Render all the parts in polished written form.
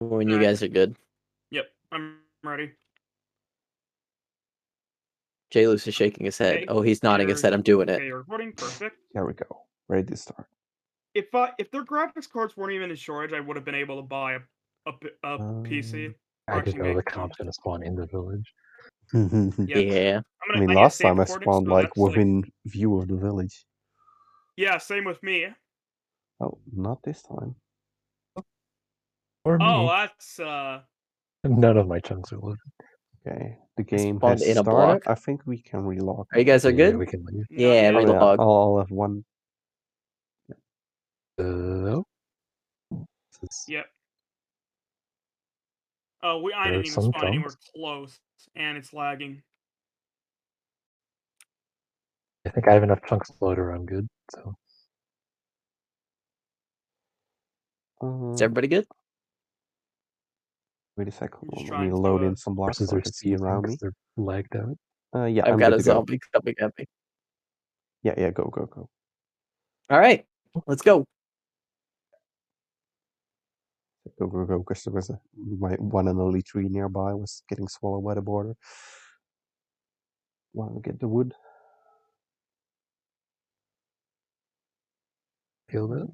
when you Alright. guys are good. Yep, I'm ready. Jay Luce is shaking his head. Okay, Oh, he's nodding his head. I'm doing it. okay, you're recording, perfect. Here we go. Ready to start. If their graphics cards weren't even in shortage, I would have been able to buy a PC. Or I just actually know the make one. comp's gonna spawn in the village. Yep. Yeah. I mean, I last save time I recording, spawned so like that's, within view of the village. Yeah, same with me. Oh, not this time. Or me. Oh, that's None of my chunks are loaded. Okay, the game spawned has in a started. block. I think we can relog. Are you guys are Yeah, good? we can leave. not Yeah, yet. Oh, yeah, relog. I'll have one. Oh. This is- Yep. Oh, I There are didn't even some spawn anywhere chunks. close, and it's lagging. I think I have enough chunks loaded or I'm good. So Is everybody good? Wait a second. I'm just Let me trying load to, in some blocks horses so I are can see around me. because they're lagged out. Yeah, I've I'm got good a to go. zombie coming at me. Yeah, go. All right, let's go. Go, because there was my one and only tree nearby was getting swallowed by the border. Want to get the wood? Feel that?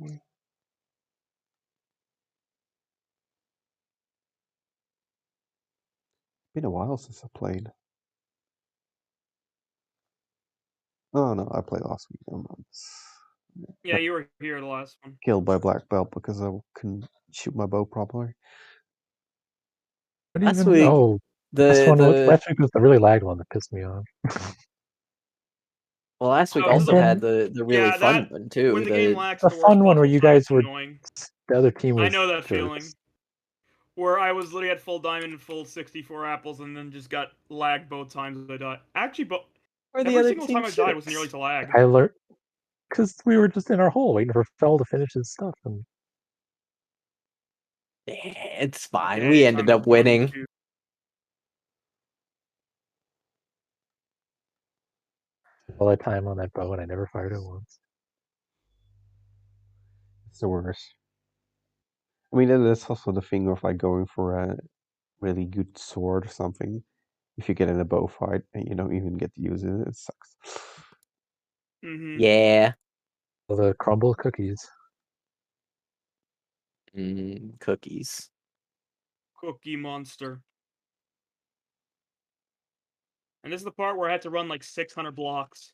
Been a while since I played. Oh no, I played last week. yeah, you were here the last one. Killed by black belt because I couldn't shoot my bow properly. Last week, last week was the really lagged one that pissed me off. last week Oh, also then- had the really Yeah, fun one too. when the game lacks The the worst fun one where possible you time, guys it's were annoying. the other team was I know that jerks. feeling. Where I was literally at full diamond and full 64 apples, and then just got lagged both times I died. Actually, every single time I died was nearly to lag. I learned because we were just in our hole waiting for Fell to finish his stuff, and It's fine. Okay, We ended time up to run winning. to- all that time on that bow, and I never fired it once. It's the worst. I mean, that's also the thing of like going for a really good sword or something. If you get in a bow fight and you don't even get to use it, it sucks. Yeah. Well, the crumble cookies. Cookies. Cookie Monster. And this is the part where I had to run like 600 blocks.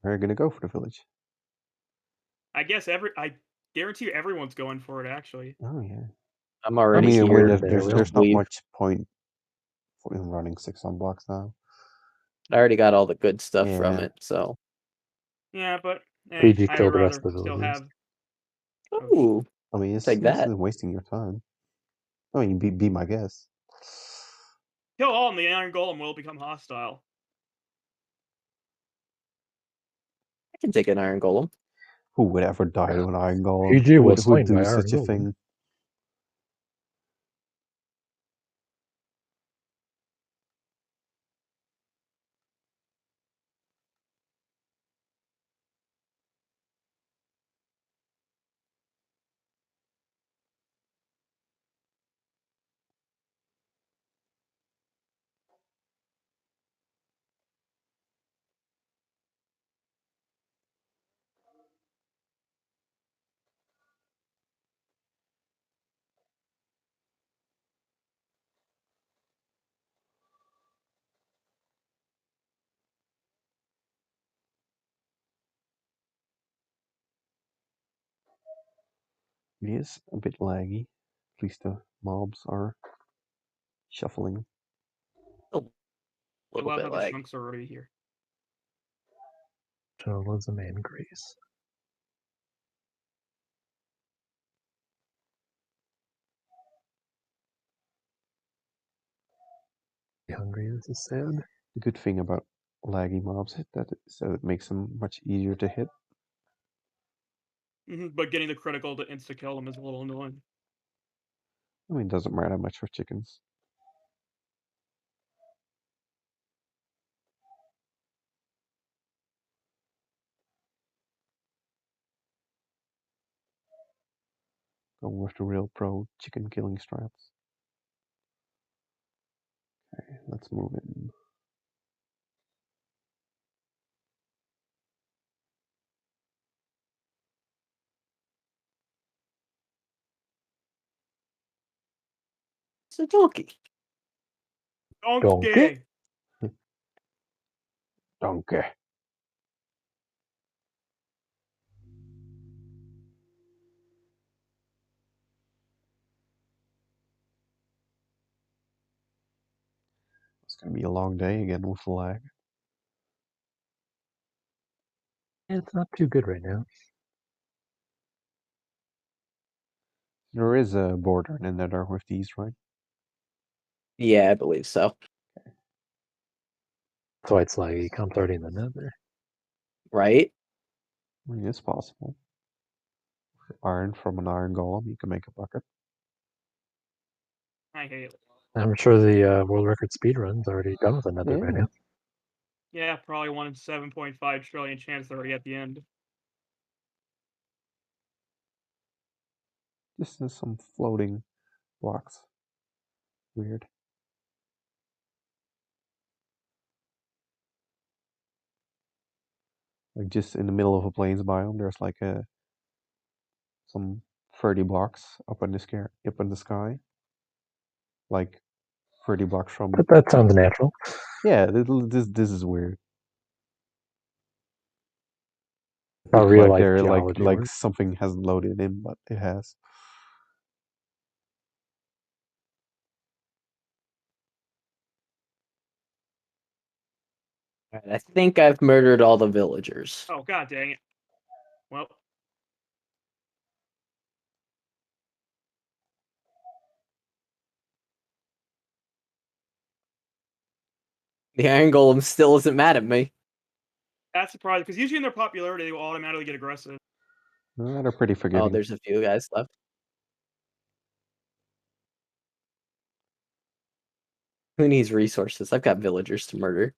Where are you gonna go for the village? I guess I guarantee you everyone's going for it, actually. Oh yeah. I'm already I here. mean, there's not leave. much point in running 600 blocks now. I already got all the good stuff from Yeah. it, so. Yeah, but PG I'd killed the rather rest of the still villagers. have... Ooh. I mean, it's Take that. wasting your time. I mean, be my guest. Kill all and the Iron Golem will become hostile. I can take an iron golem. Who would ever die to an iron golem? PG Who was would slain do by such a Iron Golem. thing? It is a bit laggy. At least the mobs are shuffling. A I little love bit how the like. chunks are already here. Journalism and grace. Hungry, this is sad. The good thing about laggy mobs is that it makes them much easier to hit. But getting the critical to insta-kill them is a little annoying. I mean, it doesn't matter much for chickens. Going with the real pro chicken killing strats. Okay, let's move in. It's a donkey. Donkey. Donkey. It's gonna be a long day again with the lag. It's not too good right now. There is a border in the nether with these, right? Yeah, I believe so. So it's like he comes already in the nether. Right? I mean, it's possible. Iron from an iron golem, you can make a bucket. I hate it. I'm sure the world record speed run's already done with the nether by Yeah. now. Yeah, probably 1 in 7.5 trillion chance they're already at the end. This is some floating blocks. Weird. Like just in the middle of a plains biome, there's like some 30 blocks up in the sky. Like 30 blocks from. But that sounds natural. Yeah, this is weird. How Looks real like life they're geology like works. something hasn't loaded in, but it has. Alright, I think I've murdered all the villagers. Oh, god dang it. Well, The Iron Golem still isn't mad at me. that's surprising, because usually in their popularity, they will automatically get aggressive. They're pretty Oh, forgiving. there's a few guys left. Who needs resources? I've got villagers to murder.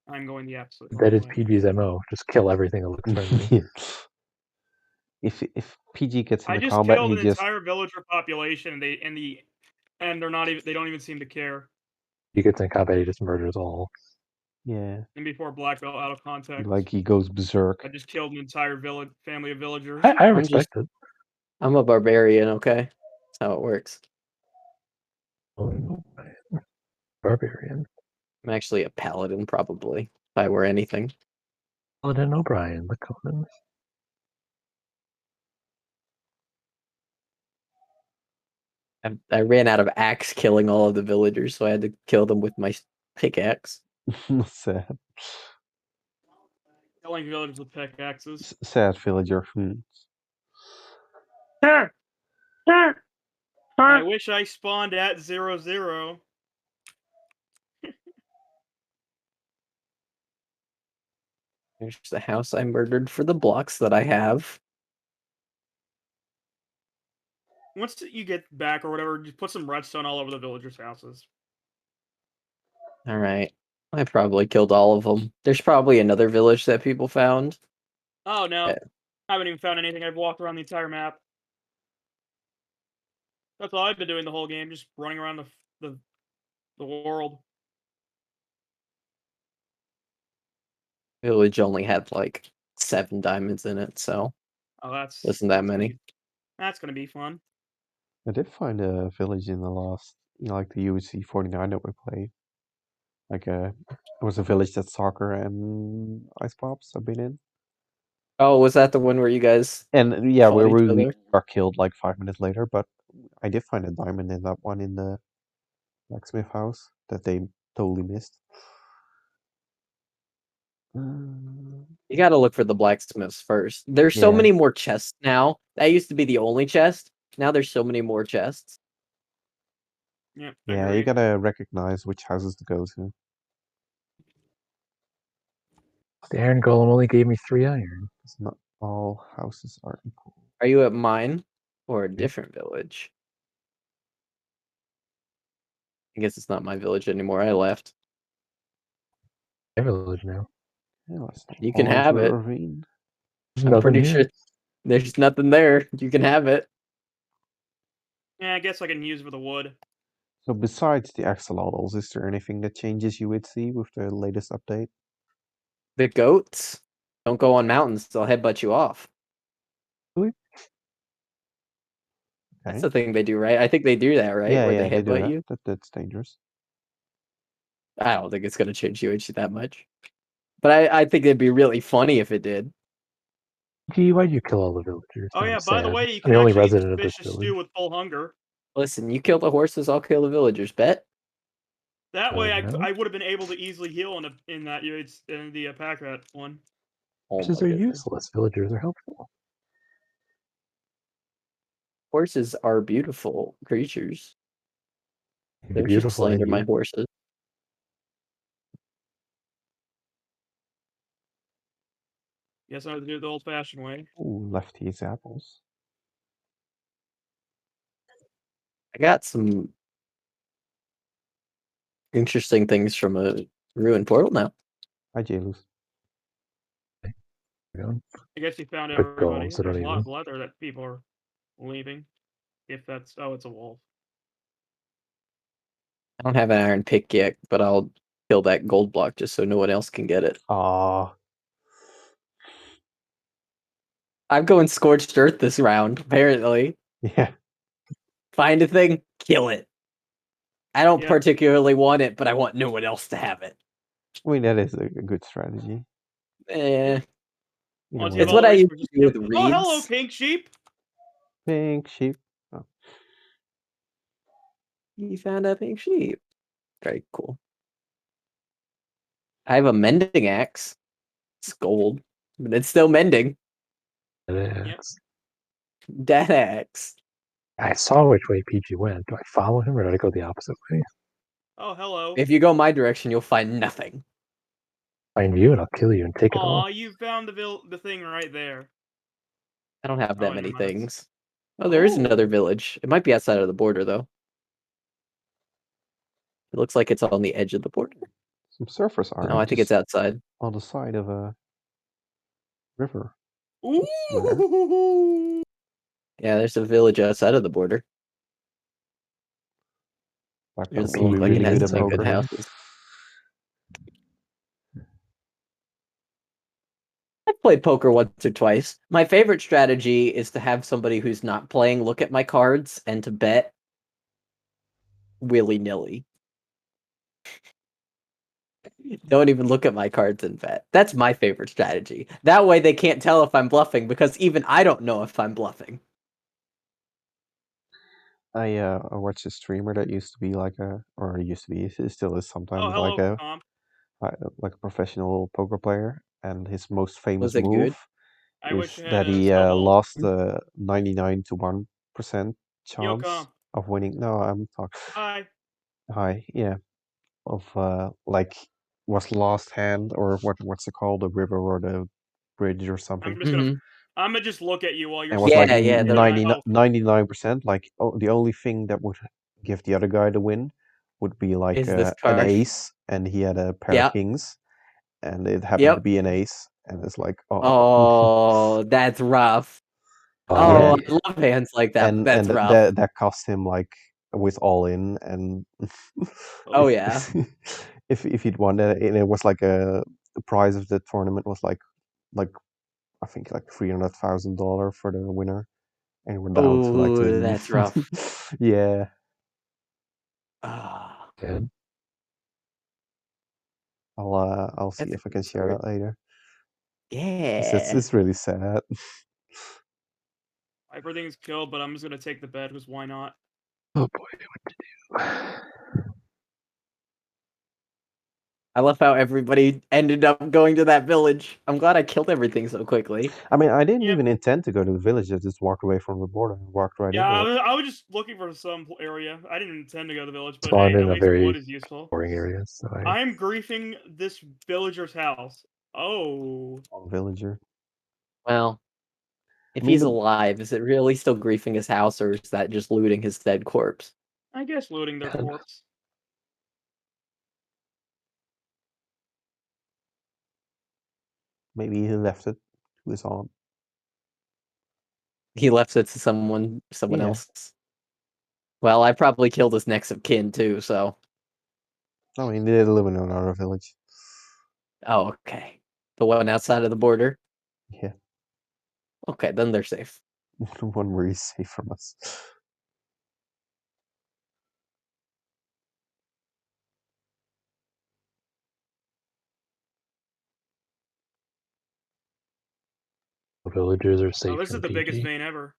I'm going the absolute That wrong is way. PG's MO. Just kill everything that looks friendly. If PG gets I into just combat, killed he an just entire villager population, and they're not even. They don't even seem to care. He gets in combat, he just murders all. yeah, And before Black Belt out of context, like he goes berserk. I just killed an entire family of villagers. I respect it. I'm a barbarian, okay? That's how it works. Oh, Barbarian. I'm actually a paladin, probably, if I were anything. Paladin O'Brien, the Conan. I ran out of axe killing all of the villagers, so I had to kill them with my pickaxe. Sad. Killing villagers with pickaxes. Sad villager. I wish I spawned at 0-0. There's the house I murdered for the blocks that I have. Once you get back or whatever, just put some redstone all over the villagers' houses. Alright. I probably killed all of them. There's probably another village that people found. Oh no, Yeah. I haven't even found anything. I've walked around the entire map. That's all I've been doing the whole game, just running around the world. Village only had like 7 diamonds in it, so Oh, wasn't that many. That's gonna be fun. I did find a village in the last, like the UHC 49 that we played. Like it was a village that soccer and ice pops have been in. Oh, was that the one where you guys And yeah, fought each we other? got killed like 5 minutes later, but I did find a diamond in that one in the blacksmith house that they totally missed. You gotta look for the blacksmiths first. There's so Yeah. many more chests now. That used to be the only chest. Now there's so many more chests. Yeah, Yeah, you agreed. gotta recognize which houses to go to. The Iron Golem only gave me 3 iron. Because not all houses are equal. Are you at mine or a different village? I guess it's not my village anymore. I left. My village now. Yeah, let's You can fall into have the it. ravine. I'm Nothing pretty here. sure There's nothing there. You can have it. Yeah, I guess I can use it for the wood. So besides the axolotls, is there anything that changes UHC with the latest update? The goats don't go on mountains; they'll headbutt you off. Okay. That's the thing they do, right? I think they do that, right? Where they they do headbutt that. you. That's dangerous. I don't think it's gonna change UHC that much. But I think it'd be really funny if it did. Gee, why'd you kill all the villagers? Oh I'm yeah, by the sad. way, you I'm can the only actually eat resident of this this vicious village. stew with full hunger. Listen, you kill the horses, I'll kill the villagers. Bet. That way, no? I would have been able to easily heal in the pack rat one. Oh Horses my are goodness. useless. Villagers are helpful. Horses are beautiful creatures. You're Don't you beautiful slander and my you. horses. Guess I have to do it the old-fashioned way. Ooh, lefties apples. I got some interesting things from a ruined portal now. Hi, Jalus. I guess you found Quick everybody. goals, I There's don't a lot even. of leather that people are leaving. If that's... Oh, it's a wolf. I don't have an iron pick yet, but I'll kill that gold block just so no one else can get it. Ah, I'm going scorched earth this round, apparently. yeah. Find a thing, kill it. I don't Yep. particularly want it, but I want no one else to have it. I mean, that is a good strategy. Eh. You Once know, you have It's all what the I used to resources... do with Oh, hello, reeds. pink sheep! pink sheep. Oh. You found a pink sheep. Very cool. I have a mending axe. It's gold, but it's still mending. Yep. That axe. I saw which way PG went. Do I follow him or did I go the opposite way? Oh, hello. If you go my direction, you'll find nothing. Find you and I'll kill you and take it Aw, all. you found the thing right there. I don't have Oh, that many never mind. things. Oh, there is another Oh. village. It might be outside of the border, though. It looks like it's on the edge of the border. Some surfers are No, I think it's just outside. on the side of a river. Ooh. Yeah, there's a village outside of the border. Like It that doesn't will be look like it really has good at any good poker. houses. I've played poker once or twice. My favorite strategy is to have somebody who's not playing look at my cards and to bet willy-nilly. Don't even look at my cards and bet. That's my favorite strategy. That way they can't tell if I'm bluffing because even I don't know if I'm bluffing. I watched a streamer that used to be like a, or used to be, it still is Oh, sometimes hello, Comp. like a professional poker player, and his most famous Was it move good? I is wish I had that a he snowball. lost 99 to 1% Yo, chance Comp. of winning. No, I'm talking. Hi. Hi, yeah, of like was last hand or what's it called, the river or the bridge or something. I'm gonna just look at you while you're And it was like Yeah, the 99%. Like the only thing that would give the other guy the win would be like is this an card. ace, and he had a pair Yeah. of kings, and it happened to Yep. be an ace, and it's like, Oh, that's rough. Yeah. Oh, I love hands like that, but that's rough. that cost him like with all in, and Oh, if, yeah. if he'd won that, and it was like the prize of the tournament was like I think like $300,000 for the winner, and we're down to like Ooh, 20. that's rough. Yeah, Ah, Good. I'll see that's a if I good can share story. that later. Yeah. It's really sad. Everything's killed, but I'm just gonna take the bed because why not? Oh boy, what to do? I love how everybody ended up going to that village. I'm glad I killed everything so quickly. I mean, I didn't Yep. even intend to go to the village. I just walked away from the border and walked right Yeah, into it. I was just looking for some area. I didn't intend to go to the village, but Spawned hey, in at a least very wood is useful. boring area, so I'm griefing this villager's house. Oh. Villager. Well, if I mean, he's alive, is it really still griefing his house, or is that just looting his dead corpse? I guess looting their corpse. maybe he left it to his aunt. He left it to someone Yeah. else. Well, I probably killed his next of kin too, so. I mean, they live in another village. Oh, okay. The one outside of the border? Yeah. Okay, then they're safe. One where he's safe from us. Villagers are safe. Oh, this is in the biggest PG. vein ever.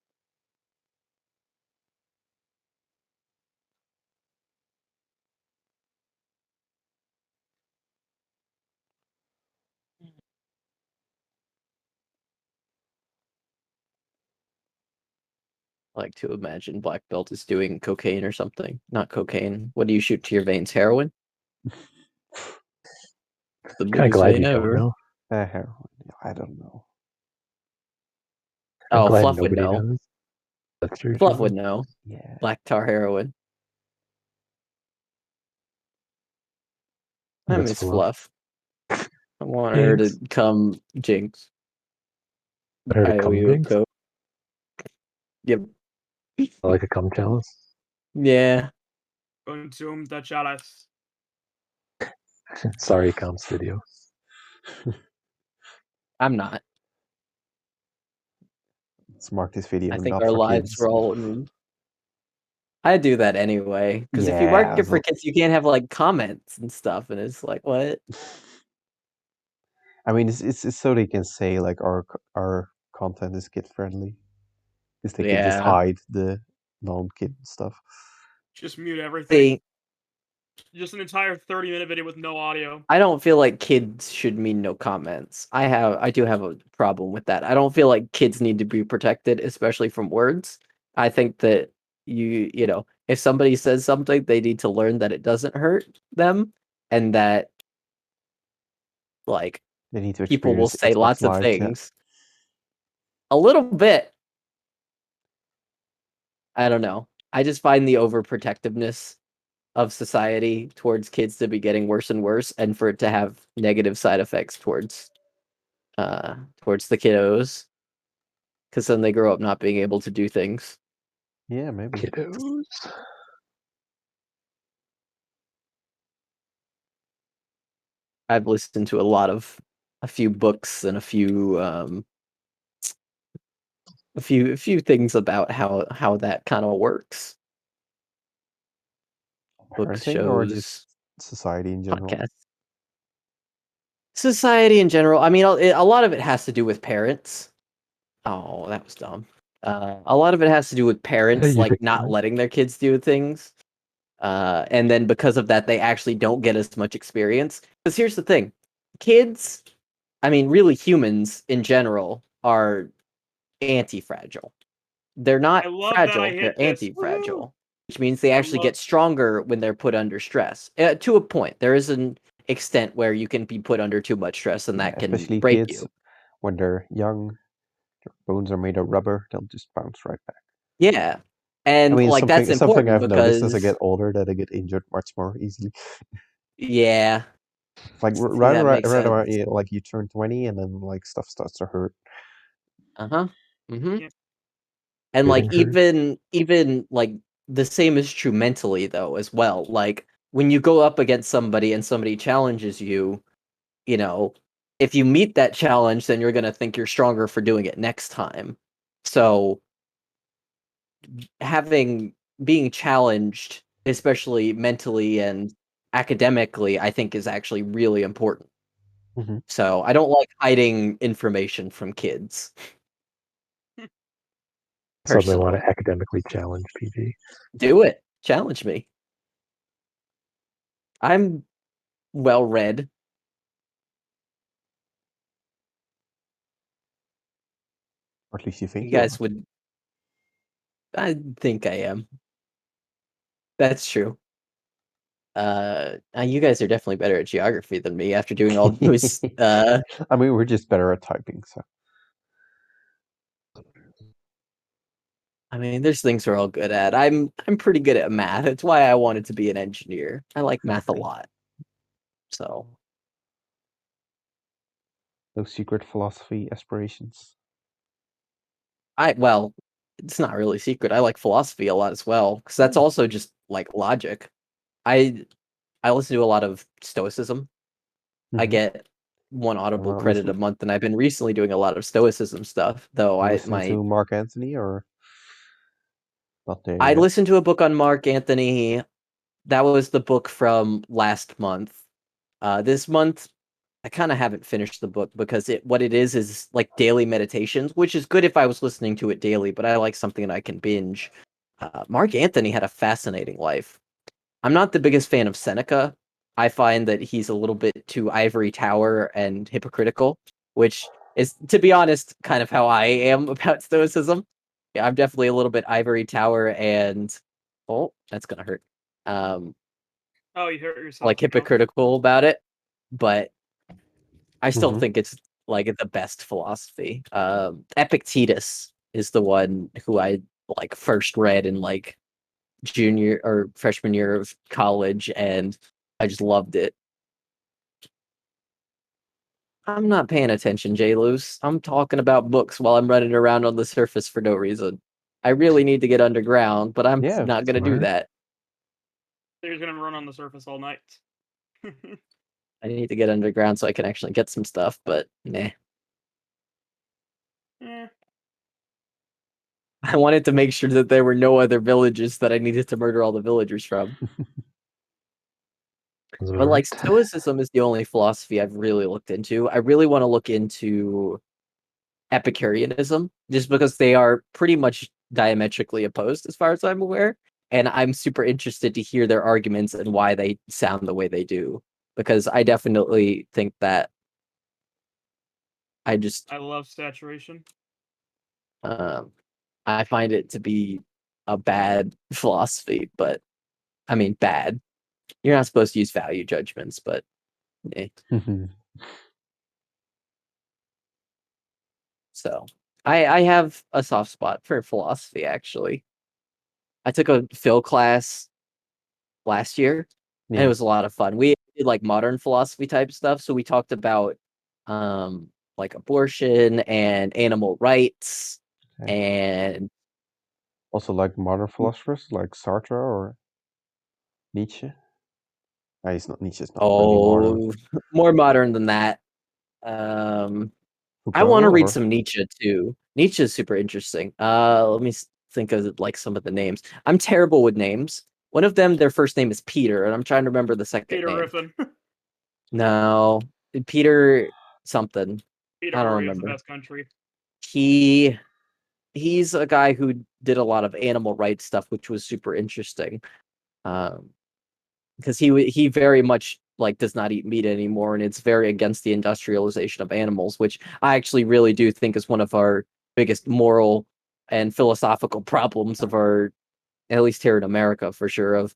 I like to imagine Black Belt is doing cocaine or something. Not cocaine. What do you shoot to your veins? Heroin? The Kind of biggest glad vein you don't ever. know. I don't know. I'm Oh, glad Fluff would nobody know. knows. That's true. Fluff would know. Yeah. Black tar heroin. I That's miss Fluff. Fluff. I want her to Jinx. come Jinx. Better to I owe come you a Jinx. coat. Yep. I like a cum chalice. Yeah. Consume the chalice. Sorry, cum studio. I'm not. Let's mark this video I think not our for lives kids. were all. I do that anyway. Because if you mark Yeah. it for kids, you can't have like comments and stuff. And it's like, what? I mean, it's so they can say like our content is kid friendly, because they can just Yeah. hide the non-kid stuff. Just mute everything. See, Just an entire 30-minute video with no audio. I don't feel like kids should mean no comments. I do have a problem with that. I don't feel like kids need to be protected, especially from words. I think that you know, if somebody says something, they need to learn that it doesn't hurt them and that like They need to people will experience say Xbox lots of Live. things. A little bit. I don't know. I just find the overprotectiveness of society towards kids to be getting worse and worse, and for it to have negative side effects towards the kiddos, because then they grow up not being able to do things. Yeah, maybe. Kiddos. I've listened to a few books and a few things about how that kind of works. Books, Parenting or shows, just society in general? podcasts, society in general. I mean, a lot of it has to do with parents. Oh, that was dumb. A lot of it has to do with parents You like think not so? letting their kids do things. And then because of that, they actually don't get as much experience. Because here's the thing, kids, I mean, really humans in general are anti-fragile. They're not I love that I fragile, they're hit this. Woohoo! anti-fragile, which means they I actually love- get stronger when they're put under stress. To a point, there is an extent where you can be put under too much stress and Yeah, that can especially break kids, you. when they're young, their bones are made of rubber. They'll just bounce right back. Yeah. I And mean, like that's something important I've noticed as I because get older, that I get injured much more easily. yeah, Like see, right that around, makes right sense. around like you turn 20, and then like stuff starts to hurt. Uh-huh. Mm-hmm. Yeah. And like Getting even like the same is true mentally though as well. Like when you go up against somebody and somebody challenges you, you know, if you meet that challenge, then you're gonna think you're stronger for doing it next time. So being challenged, especially mentally and academically, I think is actually really important. Mhm. So I don't like hiding information from kids. Suddenly want Personally. to academically challenge PG. Do it. Challenge me. I'm well read. Or at least you think You you guys are. would I think I am. That's true. You guys are definitely better at geography than me after doing all those I mean, we're just better at typing, so. I mean, there's things we're all good at. I'm pretty good at math. It's why I wanted to be an engineer. I like math a lot. So, No secret philosophy aspirations. well, it's not really secret. I like philosophy a lot as well because that's also just like logic. I listen to a lot of Stoicism. I get one Audible not credit a listening. month, and I've been recently doing a lot of Stoicism stuff. Though Listening to Mark Anthony or not there I yet? listened to a book on Mark Anthony. That was the book from last month. This month, I kind of haven't finished the book because what it is like daily meditations, which is good if I was listening to it daily, but I like something that I can binge. Mark Anthony had a fascinating life. I'm not the biggest fan of Seneca. I find that he's a little bit too ivory tower and hypocritical, which is, to be honest, kind of how I am about Stoicism. Yeah, I'm definitely a little bit ivory tower and that's gonna hurt. Oh, you hurt yourself. Like hypocritical about it, but I still Mhm. think it's like the best philosophy. Epictetus is the one who I like first read in like junior or freshman year of college, and I just loved it. I'm not paying attention, J Luce. I'm talking about books while I'm running around on the surface for no reason. I really need to get underground, but I'm Yeah, not gonna do right. that. You're gonna run on the surface all night. I need to get underground so I can actually get some stuff, but nah. Eh. I wanted to make sure that there were no other villages that I needed to murder all the villagers from. But like Right. Stoicism is the only philosophy I've really looked into. I really want to look into Epicureanism, just because they are pretty much diametrically opposed as far as I'm aware. And I'm super interested to hear their arguments and why they sound the way they do. Because I definitely think that I love saturation. um, I find it to be a bad philosophy, but I mean bad. You're not supposed to use value judgments, but eh. So I have a soft spot for philosophy actually. I took a phil class last year and it Yeah. was a lot of fun. We did like modern philosophy type stuff. So we talked about like abortion and animal rights Okay. and Also, like modern philosophers, like Sartre or Nietzsche. He's not Nietzsche. It's not really modern. more modern than that. I Foucault want to read or some Nietzsche too. Nietzsche is super interesting. Let me think of like some of the names. I'm terrible with names. One of them, their first name is Peter, and I'm trying to remember the second Peter name. Griffin. No, Peter something. Peter I don't Murray is the remember. best country. He's a guy who did a lot of animal rights stuff, which was super interesting. Because he very much like does not eat meat anymore, and it's very against the industrialization of animals, which I actually really do think is one of our biggest moral and philosophical problems of our, at least here in America for sure, of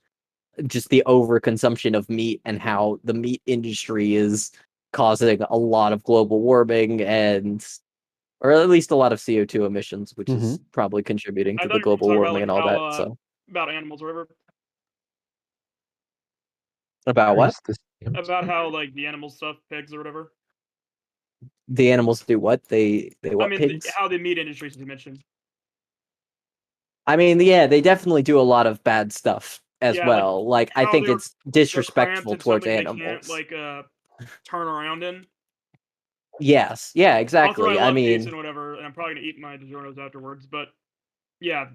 just the overconsumption of meat and how the meat industry is causing a lot of global warming and or at least a lot of CO2 emissions, which is probably contributing I to thought the you were global talking about warming like and all that. how So about animals or whatever. about what? About how like the animal stuff, pigs or whatever. The animals do what? They I what mean, pigs? how the meat industry, as you mentioned. I mean, yeah, they definitely do a lot of bad stuff as Yeah, like well. Like I how think it's they're cramped disrespectful in towards something they can't animals. like turn around in. Yes, yeah, Also, I exactly. I love pizza mean, and whatever, and I'm probably gonna eat my DiGiorno's afterwards. But yeah,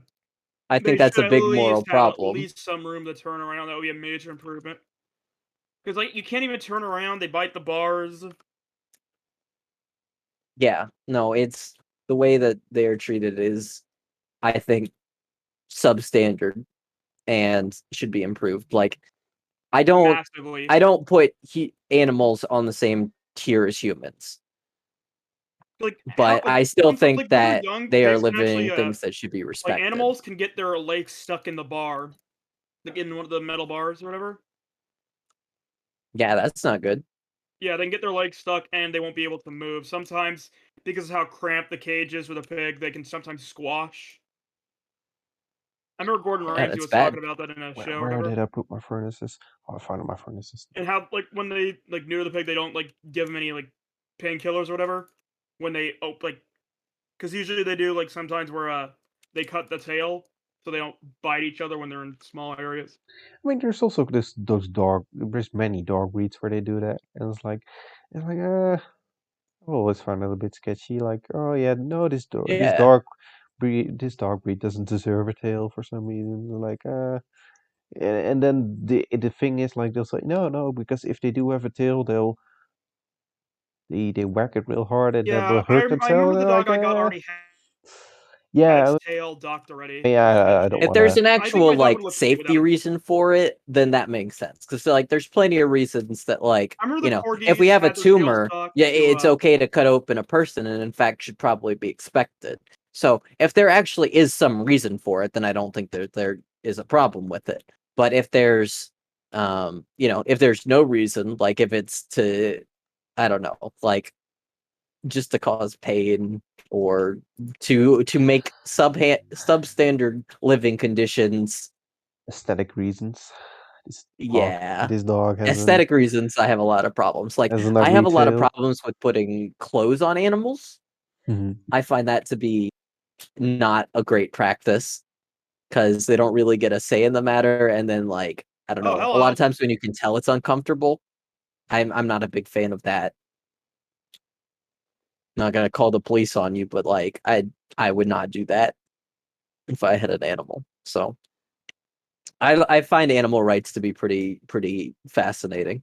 I they think that's should a at big moral least have at problem. least some room to turn around. That would be a major improvement. Because like you can't even turn around. They bite the bars. Yeah, no, it's the way that they are treated is, I think, substandard and should be improved. Like I don't, Massively. I don't put animals on the same tier as humans, Like how but I still think like when they're that young, they are pigs can actually living things that should be like respected. animals can get their legs stuck in the bar, like in one of the metal bars or whatever. Yeah, that's not good. Yeah, they can get their legs stuck and they won't be able to move. Sometimes, because of how cramped the cage is with a pig, they can sometimes squash. I remember Gordon Yeah, Ramsay that's was bad. talking about that in a show or where whatever. did I put my furnaces? Oh, I found my furnaces. And how, like, when they, like, neuter the pig, they don't, like, give them any, like, painkillers or whatever. When they, like, because usually they do, like, sometimes where, they cut the tail so they don't bite each other when they're in small areas. I mean, there's also there's many dog breeds where they do that, and I've always found it a bit sketchy. Like, oh yeah, no, Yeah. this dog breed doesn't deserve a tail for some reason. Like, and then the thing is, like, they'll say no, because if they do have a tail, they whack it real hard and then they'll Yeah, I hurt remember themselves. the And dog like, I got already had yeah, its tail docked already. It was yeah, I finished. don't If want there's to. an I think actual my dog like would look great without safety a reason for it, then that makes sense. Because like there's plenty of reasons that like, I remember the if we corgis have a had their tails tumor, docked yeah, to, it's okay to cut open a person, and in fact should probably be expected. So if there actually is some reason for it, then I don't think there is a problem with it. But if there's if there's no reason, like if it's to, I don't know, like just to cause pain or to make substandard living conditions. Aesthetic reasons. Yeah. This dog Aesthetic reasons, I have a lot of problems. Like, has an I have ugly a lot of tail. problems with putting clothes on animals. Mhm. I find that to be not a great practice because they don't really get a say in the matter. And then, like, I don't oh, know, a lot of hello. times when you can tell it's uncomfortable, I'm not a big fan of that. Not gonna call the police on you, but like, I would not do that if I had an animal. So I find animal rights to be pretty fascinating.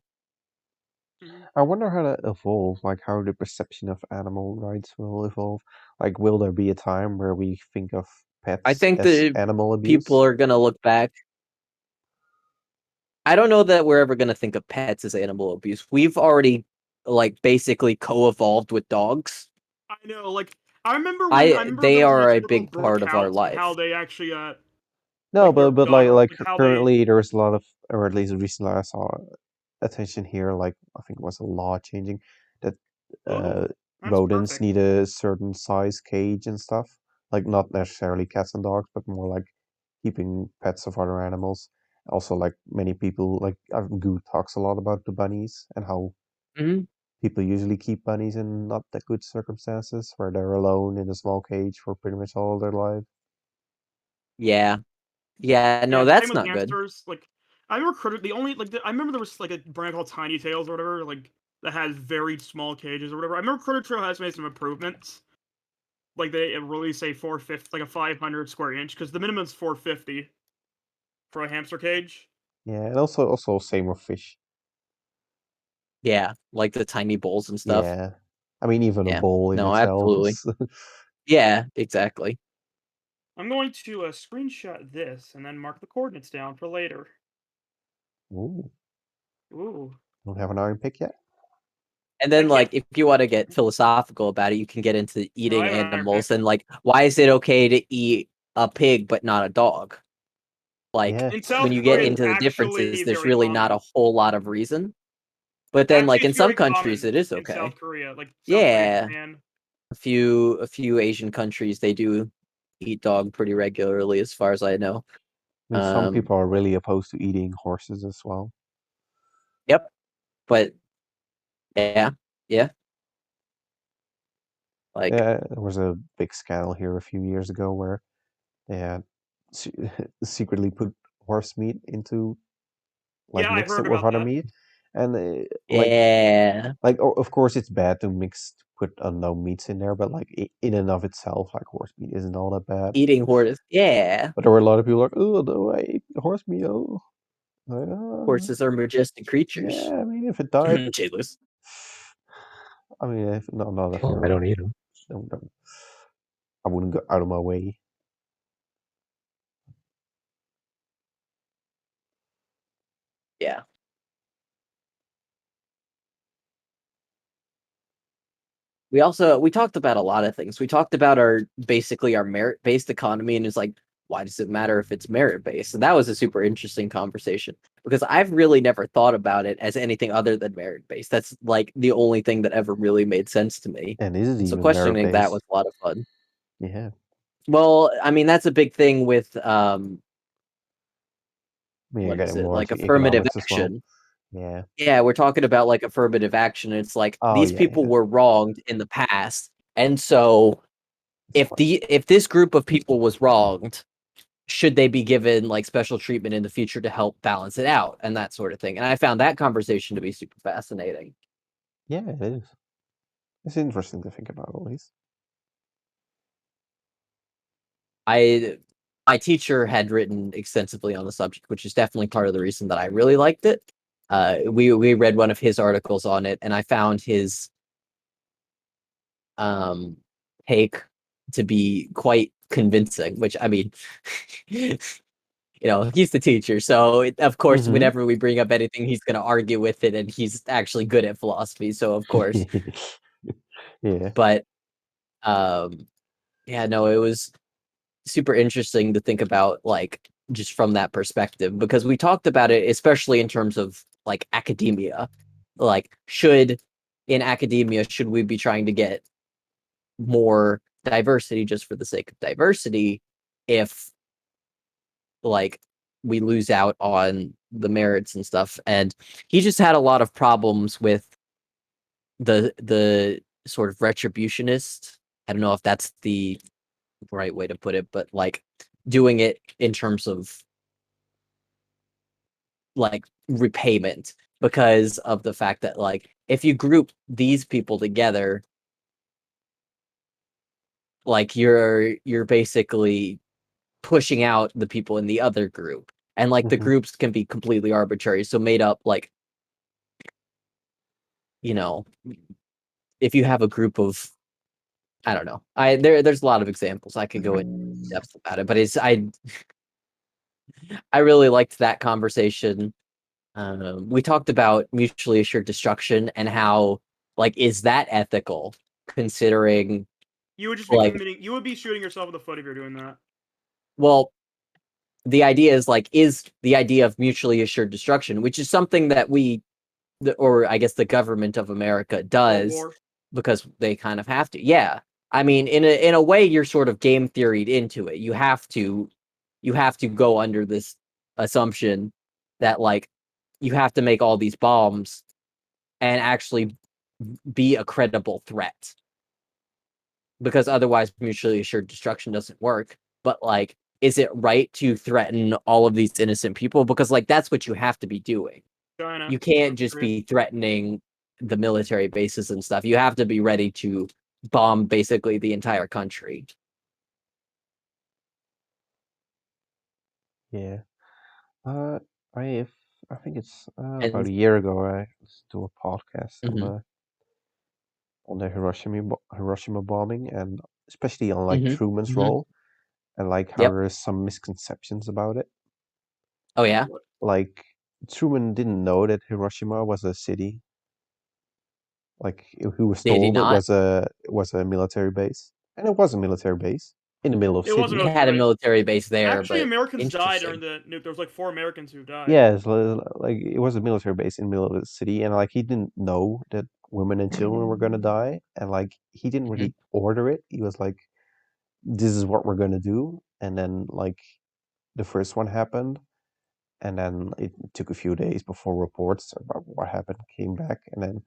I wonder how that evolves, like how the perception of animal rights will evolve. Like, will there be a time where we think of I pets think as that animal people abuse? are gonna look back. I don't know that we're ever gonna think of pets as animal abuse. We've already like basically co-evolved with dogs. I know, like I remember They there was an are a article big broke part of our out of how life. they actually No, like their but daughter, like like how they currently there's a lot of, or at least recently I saw attention here. Like, I think it was a law changing that oh, uh, that's rodents perfect. need a certain size cage and stuff. Like, not necessarily cats and dogs, but more like keeping pets of other animals. Also, like, many people, like, Goo talks a lot about the bunnies and how Mhm. people usually keep bunnies in not that good circumstances, where they're alone in a small cage for pretty much all their life. Yeah. Yeah, Yeah, no, same that's with not good. hamsters. Like I remember the only I remember there was like a brand called Tiny Tails or whatever, like that has very small cages or whatever. I remember Critter Trail has made some improvements. Like they release a 450, like a 500 square inch, because the minimum is 450 for a hamster cage. Yeah, and also same with fish. Yeah, like the tiny bowls and stuff. Yeah. I mean, even a Yeah. bowl in No, itself absolutely. is. Yeah, exactly. I'm going to screenshot this and then mark the coordinates down for later. Ooh, Ooh. don't have an iron pick yet? And then, Heck yeah. like, if you want to get philosophical about it, you can get into No, I eating have an iron animals pick. and like, why is it okay to eat a pig but not a dog? Like, Yeah. In when South you get Korea, it's into the differences, actually there's very really not common. a whole lot of reason. But then, Actually, like, it's in some very countries, common it is in okay. South Korea, like South Korea, Yeah, Japan. a few Asian countries they do eat dog pretty regularly, as far as I know. I mean, some people are really opposed to eating horses as well. Yep, but yeah, yeah, like Yeah, there was a big scandal here a few years ago where they had secretly put horse meat into, like, Yeah, I mixed it heard with about other that. meat, and yeah, of course it's bad to put unknown meats in there, but like in and of itself, like, horse meat isn't all that bad. eating horses. Yeah, But there were a lot of people like, oh no, I ate horse meat. Oh, like, horses are majestic creatures. yeah. I mean, if it died, Jailers. I mean, if not if Oh, I you're, don't eat them. don't, I wouldn't go out of my way. Yeah. We talked about a lot of things. We talked about our basically our merit-based economy, and it's like, why does it matter if it's merit-based? And that was a super interesting conversation because I've really never thought about it as anything other than merit-based. That's like the only thing that ever really made sense to me. And is it And so even merit questioning that based? was a lot of fun. Yeah. Well, I mean, that's a big thing with I mean, you're what is getting it? more Like into affirmative economics as well. action. Yeah. Yeah, we're talking about like affirmative action. It's like Oh these yeah, people yeah. were wronged in the past, and so if this group of people was wronged, should they be given like special treatment in the future to help balance it out and that sort of thing? And I found that conversation to be super fascinating. Yeah, it is. It's interesting to think about, at least. My teacher had written extensively on the subject, which is definitely part of the reason that I really liked it. We read one of his articles on it, and I found his take to be quite convincing. Which I mean, he's the teacher, so of course, Mhm. whenever we bring up anything, he's going to argue with it, and he's actually good at philosophy, so of course. Yeah. But yeah, no, it was super interesting to think about, like, just from that perspective, because we talked about it, especially in terms of like academia. Like, in academia, should we be trying to get more diversity just for the sake of diversity if like we lose out on the merits and stuff? And he just had a lot of problems with the sort of retributionist. I don't know if that's the right way to put it, but like doing it in terms of like repayment, because of the fact that like if you group these people together, like you're basically pushing out the people in the other group, and like the Mhm. groups can be completely arbitrary, so made up, like, you know if you have a group of, I don't know, there's a lot of examples I could go in depth about it, but I really liked that conversation. We talked about mutually assured destruction and how, like, is that ethical, considering, You would just be like, you would be shooting yourself in the foot if you're doing that. well, the idea is like, is the idea of mutually assured destruction, which is something that or I guess the government of America World does, War. because they kind of have to. Yeah, I mean, in a way, you're sort of game theoried into it. You have to go under this assumption that, like, you have to make all these bombs and actually be a credible threat, because otherwise mutually assured destruction doesn't work. But like, is it right to threaten all of these innocent people? Because like that's what you have to be doing. China. You can't North just Korea. be threatening the military bases and stuff. You have to be ready to bomb basically the entire country. Yeah. Uh, I I think it's about And a year ago I listened to a podcast mhm, on the Hiroshima bombing, and especially on like mhm, Truman's mhm. role, and like how Yep. there's some misconceptions about it. Oh yeah. Like Truman didn't know that Hiroshima was a city. Like he was Did he told it not? was a military base, and it was a military base in the middle of It was a city. It had a military base. military base there, Actually, but Americans died during interesting. the nuke. There was like 4 Americans who died. Yeah, like it was a military base in the middle of the city, and like he didn't know that women and children were gonna die, and like he didn't Mhm, really order it. He was like, "This is what we're gonna do," and then like the first one happened, and then it took a few days before reports about what happened came back, and then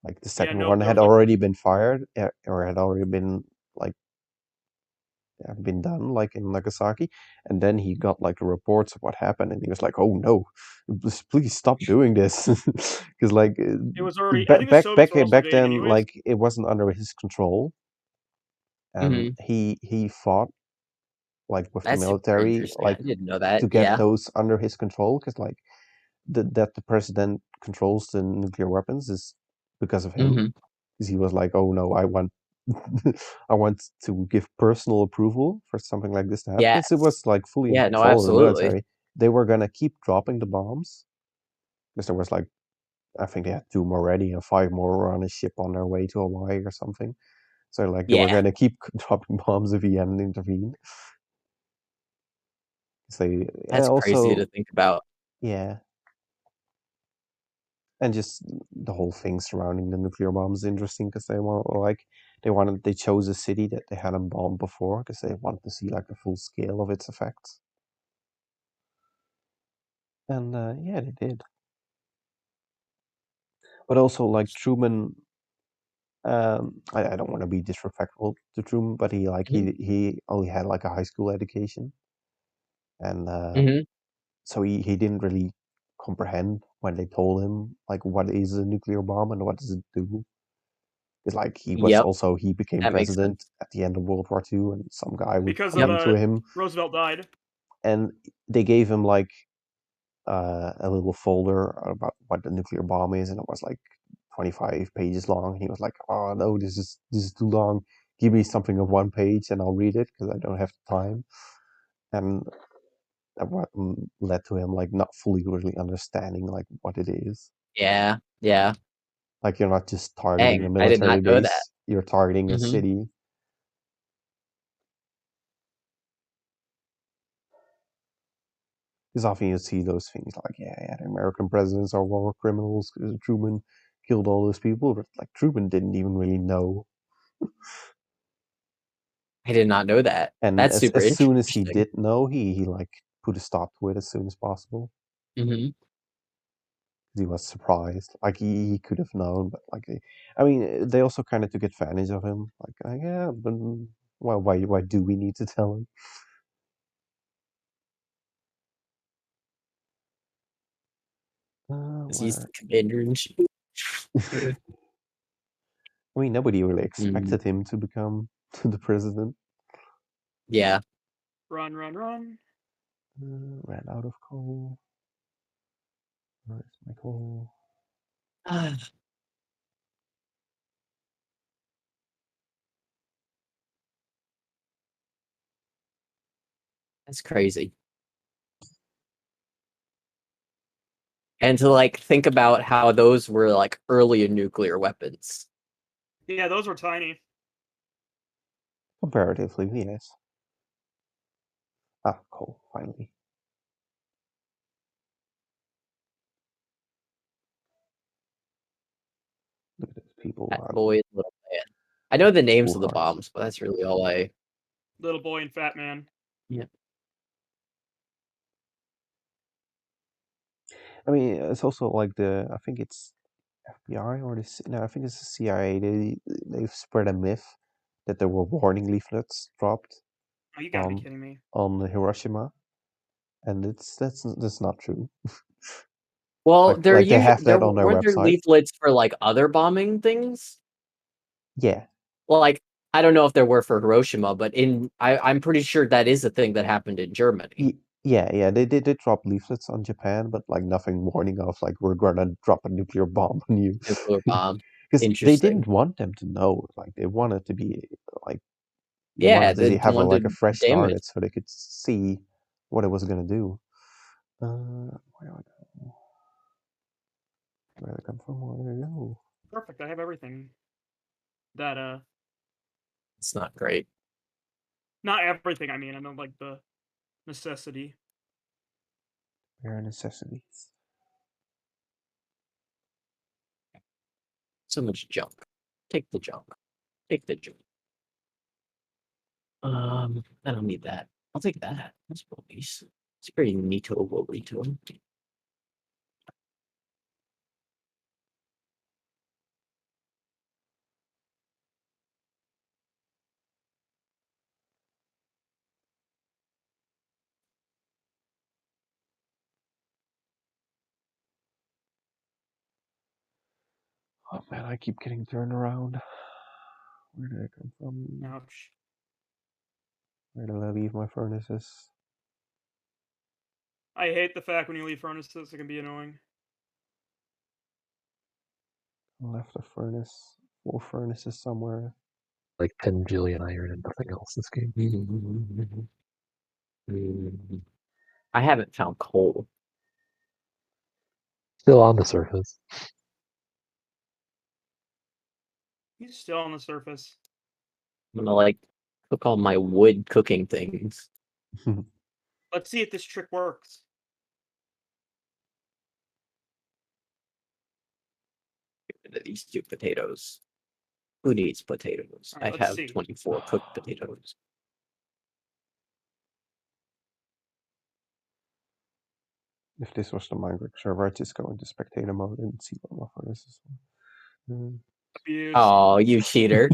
like the Yeah, second no, one there had was like already been fired or had already been like been done like in Nagasaki, and then he got like the reports of what happened, and he was like, "Oh no, please stop doing this," because like it was already. I back think the back Soviets back were also back invading then, anyways. like it wasn't under his control, and mhm. he fought like with the That's super military interesting. I like didn't know that. to get Yeah. those under his control, because like that the president controls the nuclear weapons is because of him, Hmm. because he was like, "Oh no, I want I want to give personal approval for something like this to happen," because it Yes. was like fully in Yeah. No. control of the Absolutely. military. They were gonna keep dropping the bombs because there was like I think they had 2 more ready and 5 more were on a ship on their way to Hawaii or something. So like they were Yeah. gonna keep dropping bombs if he hadn't intervened. 'Cause they and That's crazy to also think about. yeah, and just the whole thing surrounding the nuclear bomb is interesting because they chose a city that they hadn't bombed before because they wanted to see like the full scale of its effects, and yeah, they did. But also like Truman, I don't want to be disrespectful to Truman, but he only had like a high school education, and Mhm. so he didn't really comprehend when they told him like what is a nuclear bomb and what does it do. Because like Yep, he became that makes president sense. at the end of World War II, and some guy would Because come of Yep. into him, Roosevelt died. and they gave him like a little folder about what the nuclear bomb is, and it was like 25 pages long. And he was like, "Oh no, this is too long. Give me something of 1 page, and I'll read it because I don't have the time." And that led to him like not fully really understanding like what it is. Yeah, yeah. Like you're not just targeting a Dang, I did not military know that. base; you're targeting a Mhm. city. Because often you see those things like, yeah, the American presidents are war criminals because Truman killed all those people, but like Truman didn't even really know. I did not know that. And That's super as soon as he interesting. did know, he like put a stop to it as soon as possible. Mhm. He was surprised. Like he could have known, but like I mean, they also kind of took advantage of him. Like, yeah, but why do we need to tell him? 'Cause he's Where? the commander-in-chief. I mean, nobody really Mm, expected him to become the president. yeah. Run, run, run. Ran out of coal. Where's my coal? That's crazy. And to, like, think about how those were, like, earlier nuclear weapons. Yeah, those were tiny. Comparatively, yes. Ah, coal, finally. Look at those people Fat out boy and little man. I know the names full of the hearts. bombs, but that's really all I Little boy and fat man. yeah. I mean, it's also like I think it's FBI or no, I think it's the CIA. They've spread a myth that there were warning leaflets dropped Oh, you gotta be kidding me. on Hiroshima, and that's not true. Well, Like they have there that on their weren't there website. leaflets for, like, other bombing things? Yeah, Well, like, I don't know if there were for Hiroshima, but I'm pretty sure that is a thing that happened in Germany. yeah. They did drop leaflets on Japan, but like nothing warning of like we're gonna drop a nuclear bomb on you, Nuclear bomb. because they didn't Interesting. want them to know. Like they wanted to be like they Yeah, wanted they to have like a wanted fresh damage. start so they could see what it was gonna do. Where do I go? Where did I come from? Where did I go? Perfect. I have everything. That It's not great. not everything. I mean, I know like the necessity. Bare necessities. So much junk. Take the junk. Take the junk. I don't need that. I'll take that. That's nice. It's very neato burrito. Oh man, I keep getting turned around. Where did I come from? Ouch. Where did I leave my furnaces? I hate the fact when you leave furnaces, it can be annoying. I left a furnace, 4 furnaces somewhere. Like 10 jillion iron and nothing else this game. I haven't found coal. Still on the surface. He's still on the surface. I'm gonna like cook all my wood cooking things. Let's see if this trick works. Get rid of these 2 potatoes. Who needs potatoes? All right, I let's have see. 24 cooked potatoes. If this was the Minecraft server, I'd just go into spectator mode and see what my furnaces were. abuse. Oh, you cheater.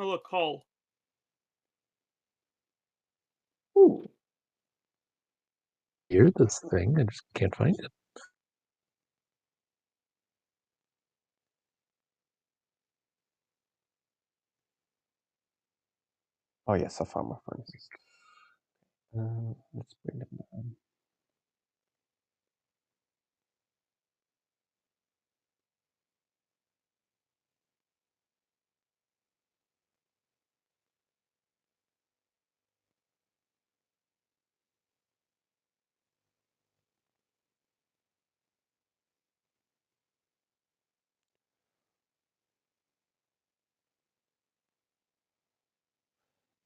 Oh, look, coal. Ooh. Hear this thing, I just can't find it. Oh yes, I found my furnaces. Let's bring them down.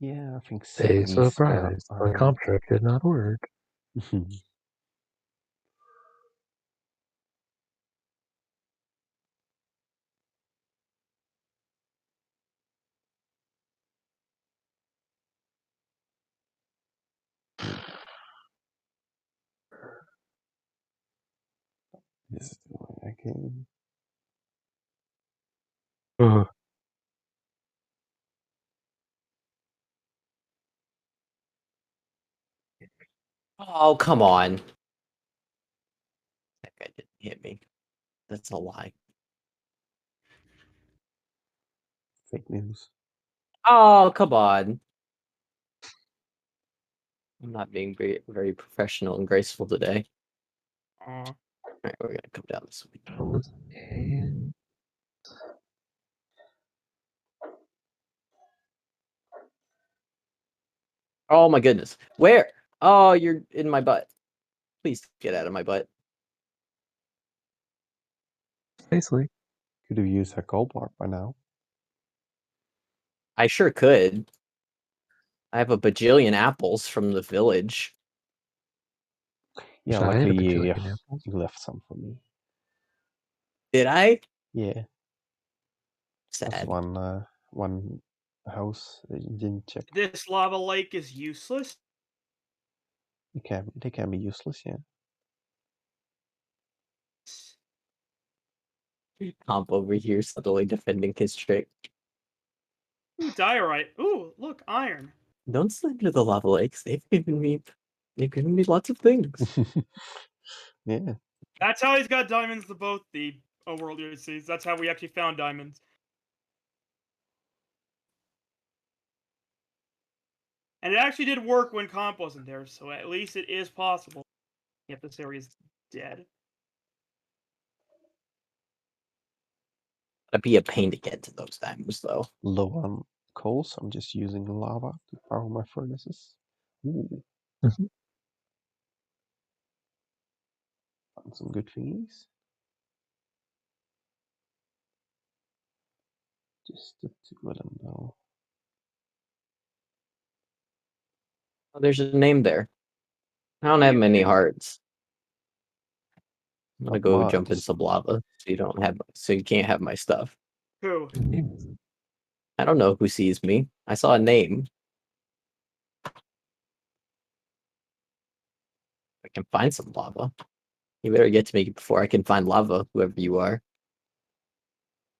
Yeah, I think A 70 scrap surprise, the iron. comp trick did not work. This is the way I can. Ugh. Oh, come on. That guy didn't hit me. That's a lie. Fake news. Oh, come on. I'm not being very professional and graceful today. Aw. Alright, we're gonna come down this way. And Oh my goodness. Where? Oh, you're in my butt. Please get out of my butt. basically, Could have used a gold block by now. I sure could. I have a bajillion apples from the village. Yeah, I had luckily a bajillion you apples. left some for me. Did I? Yeah, that's Sad. one house that you didn't check. This lava lake is useless. They can be useless, yeah. Comp over here subtly defending his trick. Ooh, diorite. Ooh, look, iron. Don't slander the lava lakes. They've given me lots of things. Yeah. That's how he's got diamonds to both the overworld UHCs. That's how we actually found diamonds. And it actually did work when Comp wasn't there, so at least it is possible. Yep, this area is dead. That'd be a pain to get to those diamonds, though. Low on coal, so I'm just using lava to power my furnaces. Ooh, Mhm. found some good thingies. Just the two of them though. Oh, there's a name there. I don't What have do you many think? hearts. I'm gonna Not go jump in much. some lava so you can't have my stuff. Who? I don't know who sees me. I saw a name. I can find some lava. You better get to me before I can find lava, whoever you are.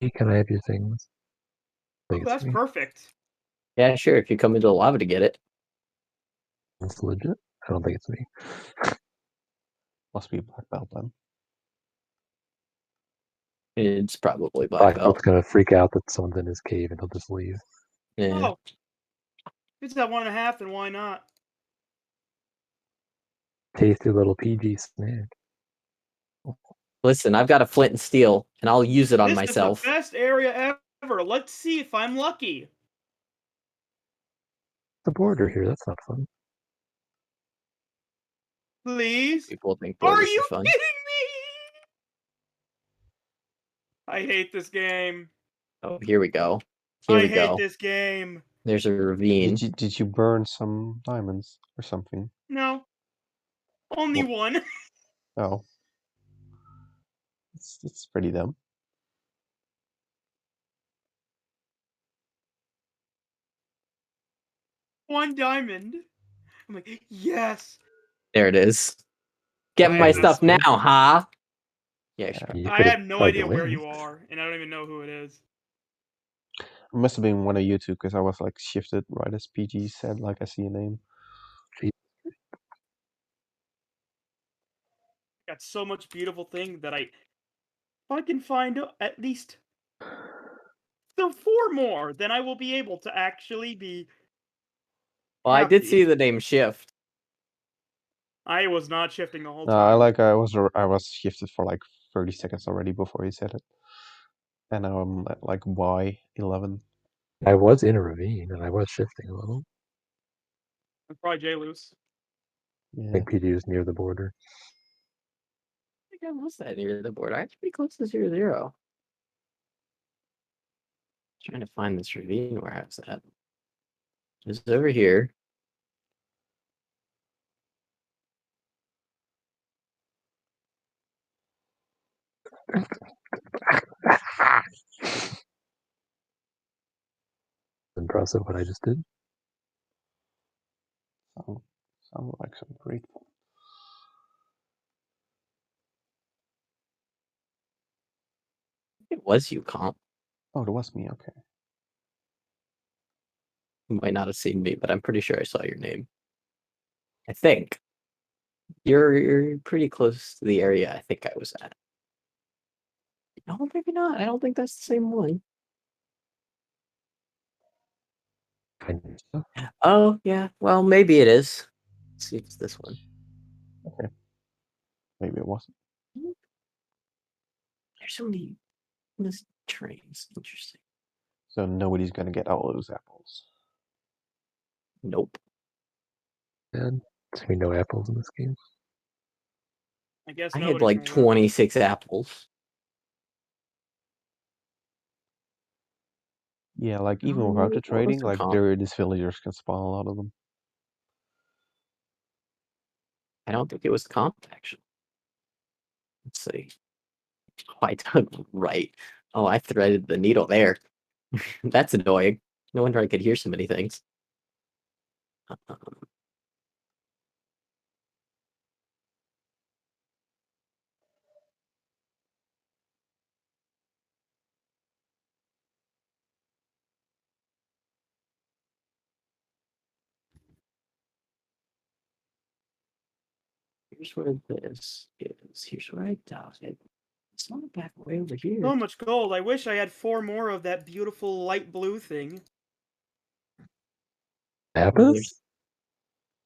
Hey, can I have your things? I Ooh, think it's that's me. perfect. Yeah, sure, if you come into the lava to get it. It's legit. I don't think it's me. Must be a black belt then. It's probably black Black belt. Belt's gonna freak out that someone's in his cave and he'll just leave. Yeah. Oh. If it's at 1.5, then why not? Tasty little PG snack. Listen, I've got a flint and steel, and I'll use it on This is the myself. best area ever. Let's see if I'm lucky. The border here, that's not fun. Please? People think Are borders are you fun. kidding me? I hate this game. Oh, here we go. Here I we hate go. this game. There's a ravine. Did you burn some diamonds or something? No. Only Well- one. Oh. It's pretty dumb. One diamond. I'm like, yes. There it is. Get I my have stuff now, huh? Yeah, Yeah. sure. You I could have have no tried to idea where win. you are, and I don't even know who it is. It must have been one of you two because I was like shifted right as PG said, like I see a name. Got so much beautiful thing that if I can find at least four more, then I will be able to actually be Well, I did happy. see the name Shift. I was not shifting the whole No, time. I was shifted for like 30 seconds already before you said it, and now I'm at like Y11. I was in a ravine and I was shifting a little. I'm probably J loose. I Yeah. think PG was near the border. I think I was that near the board. I was pretty close to 0-0. Trying to find this ravine where I was at. It's over here. Impressive what I just did. Sounds like some great fun. It was you, Comp. Oh, that was me. Okay. You might not have seen me, but I'm pretty sure I saw your name. I think. You're pretty close to the area I think I was at. No, maybe not. I don't think that's the same one. Kind of. Oh, yeah. Well, maybe it is. Let's see if it's this one. Okay. Maybe it wasn't. There's so many missed trains. Interesting. So nobody's gonna get all those apples. Nope. And there's gonna be no apples in this game. I guess I had nobody's like gonna get 26 apples. Yeah, like even Oh, without the what was trading, the like comp? these villagers can spawn a lot of them. I don't think it was comp, actually. Let's see. Oh, I dug right. Oh, I threaded the needle there. That's annoying. No wonder I could hear so many things. Um, Here's where this is. Here's where I died. It's not back way over here. so much gold. I wish I had 4 more of that beautiful light blue thing. Apples?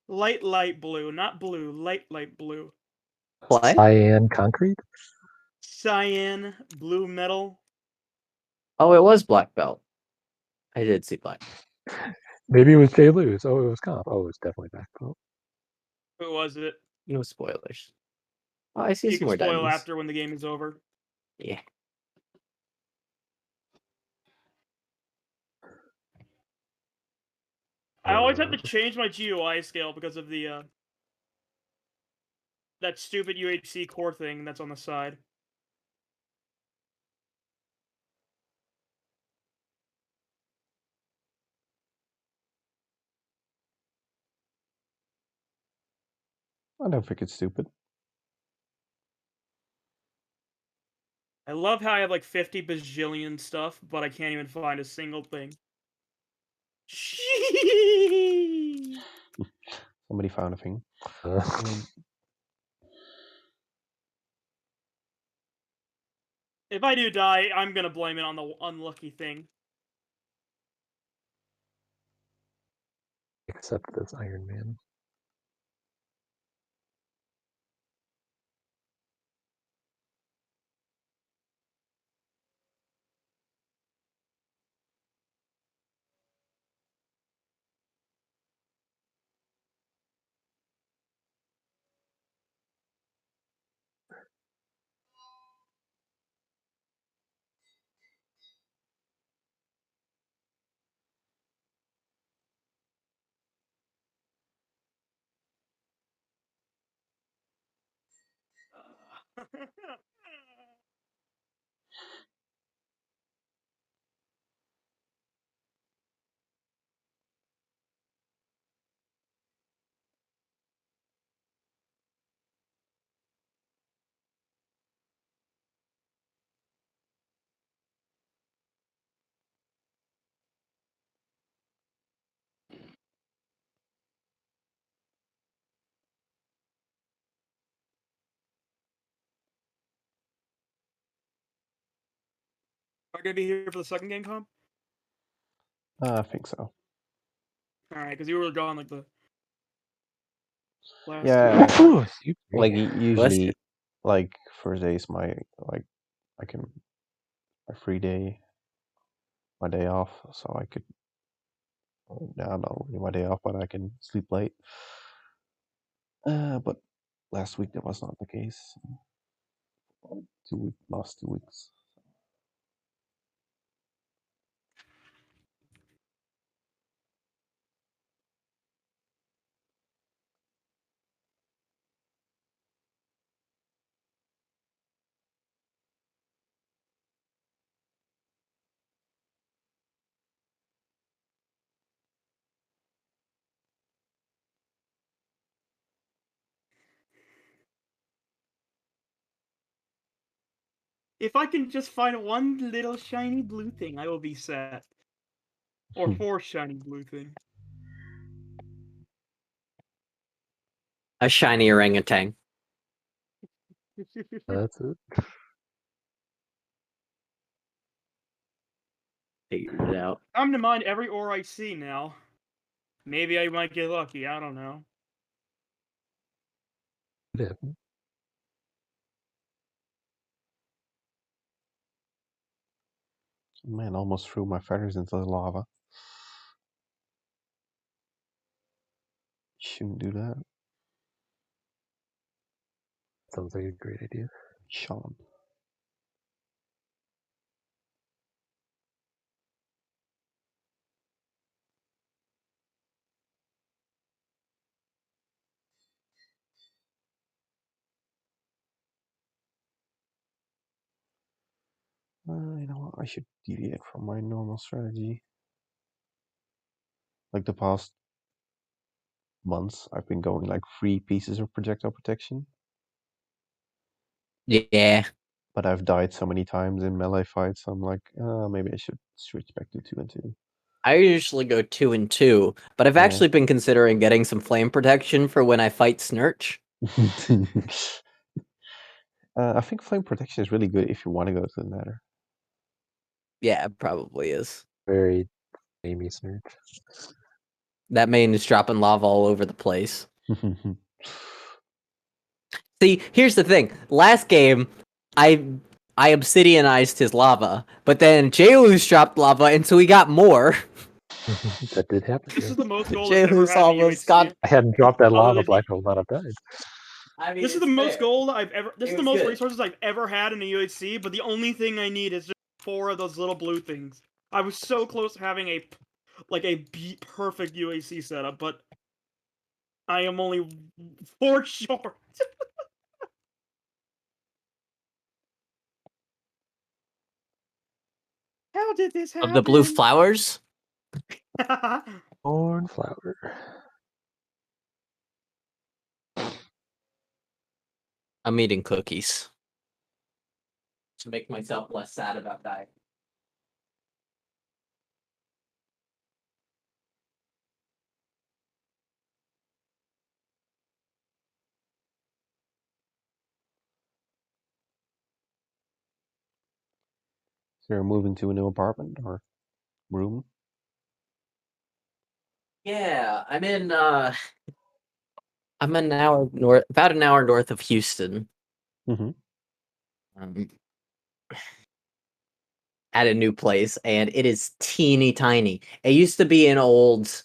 Light blue, not blue. Light blue. What? Cyan concrete? Cyan, blue metal. Oh, it was black belt. I did see black. Maybe it was Jay Luz. Oh, it was comp. Oh, it was definitely back belt. Who was it? No spoilers. Oh, I see You some can more spoil diamonds. after when the game is over. Yeah. I always have to change my GUI scale because of the that stupid UHC core thing that's on the side. I don't think it's stupid. I love how I have like 50 bajillion stuff, but I can't even find a single thing. Somebody found a thing. If I do die, I'm gonna blame it on the unlucky thing. Except this Iron Man. Are gonna be here for the second game comp? I think so. All right, because you were gone like the last. Yeah, Ooh, excuse me. like Bless you. usually, like Thursday is my I can my free day, my day off, so I could. Now not really my day off, but I can sleep late. But last week that was not the case. Last 2 weeks. If I can just find one little shiny blue thing, I will be set. Or 4 shiny blue things. A shiny orangutan. That's it. Figured it out. I'm to mine every ore I see now. Maybe I might get lucky. I don't know. Yeah. Man, almost threw my feathers into the lava. Shouldn't do that, Sounds like a great idea. Sean. You know what? I should deviate from my normal strategy. Like the past months, I've been going like 3 pieces of projectile protection, Yeah. but I've died so many times in melee fights. I'm like, maybe I should switch back to 2 and 2. I usually go 2 and 2, but I've Yeah. actually been considering getting some flame protection for when I fight Snurch. I think flame protection is really good if you want to go to the nether. Yeah, it probably is. Very Amy Snurch. That main is dropping lava all over the place. See, here's the thing. Last game, I obsidianized his lava, but then Jaelus dropped lava, and so he got more. That did happen. This Yeah. is the most gold I've ever Jaelus had in almost UHC. got. I hadn't dropped that Other lava, than Black hole not have died. I mean, This is the most gold I've ever. This It is the was most good. resources I've ever had in a UHC. But the only thing I need is just 4 of those little blue things. I was so close to having a perfect UHC setup, but I am only 4 short. How did this happen? Of the blue flowers, Cornflower. I'm eating cookies to make myself less sad about dying. So you're moving to a new apartment or room? Yeah, I'm in. I'm an hour north, about an hour north of Houston. Mm-hmm. At a new place, and it is teeny tiny. It used to be an old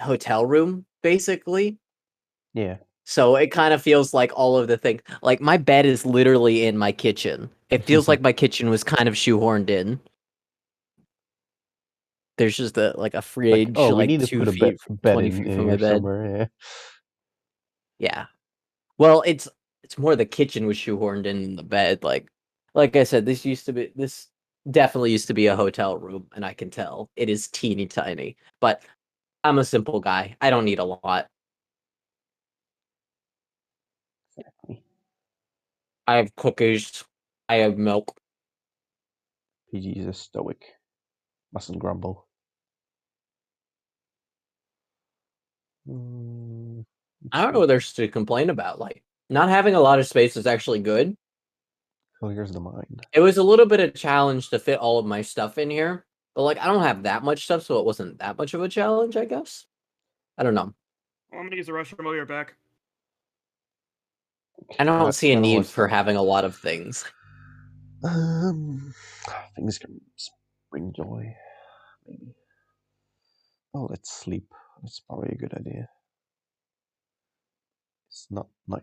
hotel room, basically. Yeah. So it kind of feels like all of the things. Like my bed is literally in my kitchen. It feels like my kitchen was kind of shoehorned in. There's just a fridge, oh, we like need to 2 put a feet, bed 20 in feet from my here bed. somewhere. Yeah. Yeah. Well, it's more the kitchen was shoehorned in the bed. Like I said, this definitely used to be a hotel room, and I can tell it is teeny tiny. But I'm a simple guy. I don't need a lot. Exactly. I have cookies. I have milk. PG is a stoic. Mustn't grumble. I don't know what there's to complain about. Like, not having a lot of space is actually good. Clears the mind. It was a little bit of a challenge to fit all of my stuff in here, but like I don't have that much stuff, so it wasn't that much of a challenge, I guess. I don't know. Well, I'm gonna use the restroom. I'll be right back. I don't see a Kinda need like for that. having a lot of things. Things can bring joy, maybe. Oh, let's sleep. That's probably a good idea. It's not night.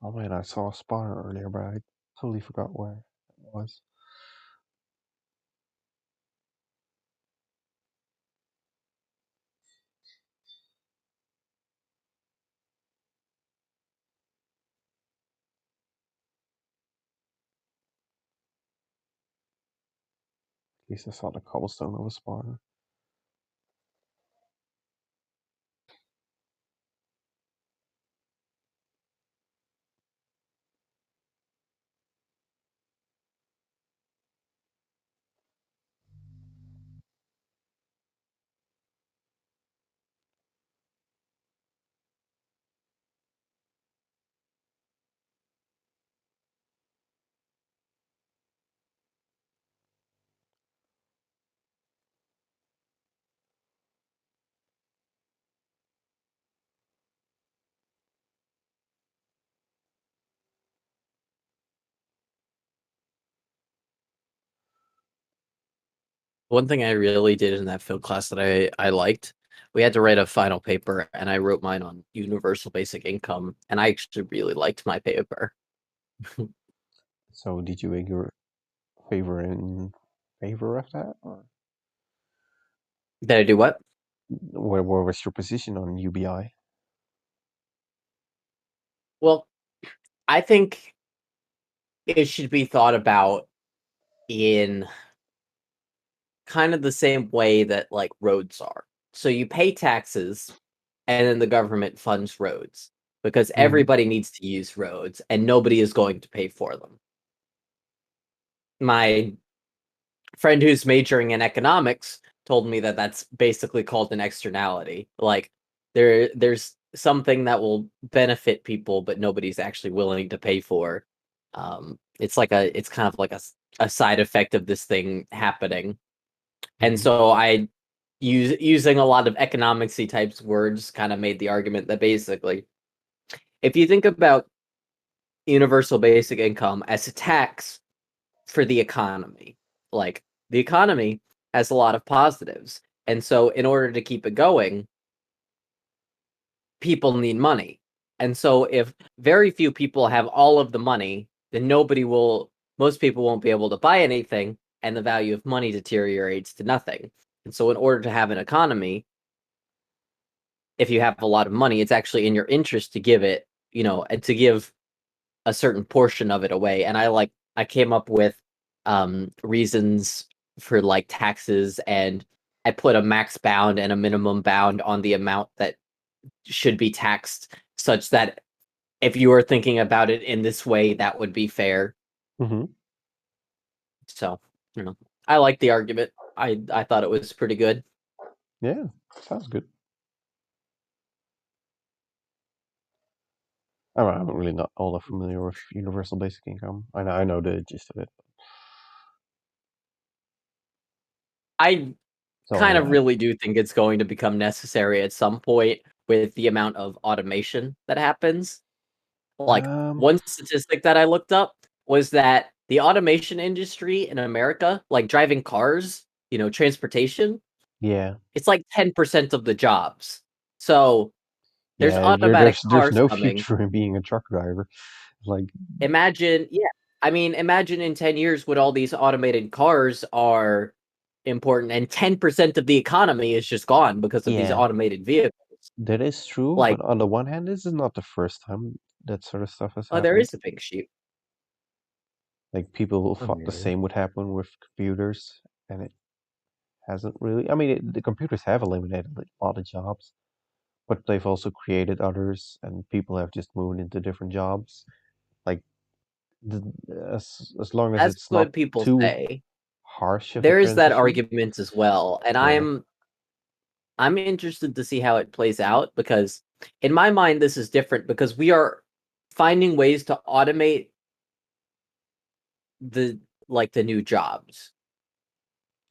Oh man, I saw a spawner earlier, but I totally forgot where it was. At least I saw the cobblestone of a spawner. One thing I really did in that field class that I liked, we had to write a final paper, and I wrote mine on universal basic income, and I actually really liked my paper. So did you make your favor of that, or Did I do what? where was your position on UBI? Well, I think it should be thought about in kind of the same way that like roads are. So you pay taxes and then the government funds roads because everybody needs to use roads and nobody is going to pay for them. My friend who's majoring in economics told me that that's basically called an externality. Like there's something that will benefit people but nobody's actually willing to pay for. It's kind of like a side effect of this thing happening. And so I using a lot of economicsy types words kind of made the argument that basically if you think about universal basic income as a tax for the economy, like the economy has a lot of positives. And so in order to keep it going, people need money. And so if very few people have all of the money, then most people won't be able to buy anything and the value of money deteriorates to nothing. And so in order to have an economy, if you have a lot of money, it's actually in your interest to give it, and to give a certain portion of it away. And I came up with reasons for like taxes, and I put a max bound and a minimum bound on the amount that should be taxed, such that if you were thinking about it in this way, that would be fair. So, I like the argument. I thought it was pretty good. Yeah, sounds good. I'm really not all that familiar with universal basic income. I know the gist of it. I So kind of yeah, really do think it's going to become necessary at some point with the amount of automation that happens. Like one statistic that I looked up was that the automation industry in America, like driving cars, transportation, Yeah. it's like 10% of the jobs. So there's Yeah, automatic there's cars no coming. future in being a truck driver. Like, Imagine in 10 years when all these automated cars are important and 10% of the economy is just gone because of these yeah, automated vehicles. that is true. Like, But on the one hand, this is not the first time that sort of stuff has oh, there happened. is a pink sheep. Like, people Oh, thought the yeah. same would happen with computers, and it hasn't really. I mean, the computers have eliminated a lot of jobs, but they've also created others, and people have just moved into different jobs. Like, the, as long as That's it's not what people too say. harsh of a There is that transition. argument as well, and Yeah, I'm interested to see how it plays out because in my mind this is different because we are finding ways to automate the the new jobs.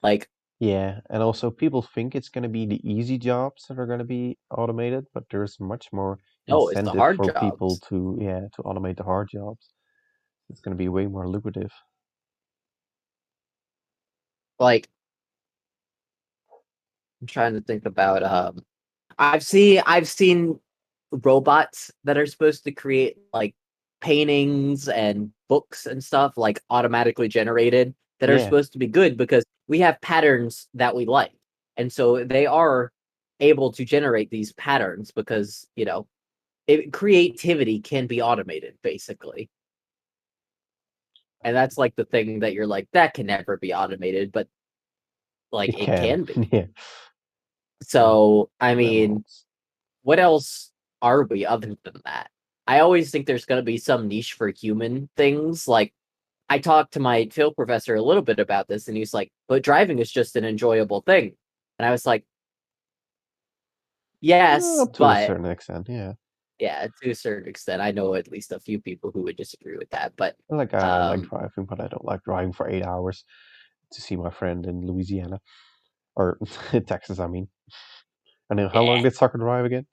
Like, yeah, and also people think it's going to be the easy jobs that are going to be automated, but there's much more no, it's the incentive hard for people jobs. to automate the hard jobs. It's going to be way more lucrative. Like, I'm trying to think about I've seen robots that are supposed to create like paintings and books and stuff like automatically generated that are Yeah, supposed to be good because we have patterns that we like. And so they are able to generate these patterns because, creativity can be automated basically. And that's like the thing that you're like that can never be automated, but like it it can. can be. Yeah, So, I on mean, levels. what else are we other than that? I always think there's going to be some niche for human things. Like, I talked to my phil professor a little bit about this, and he's like, "But driving is just an enjoyable thing." And I was like, "Yes, Up to a but certain extent, yeah. yeah, to a certain extent, I know at least a few people who would disagree with that." But Like I like um, driving, but I don't like driving for 8 hours to see my friend in Louisiana or Texas. I mean, I know how long yeah, did soccer drive again?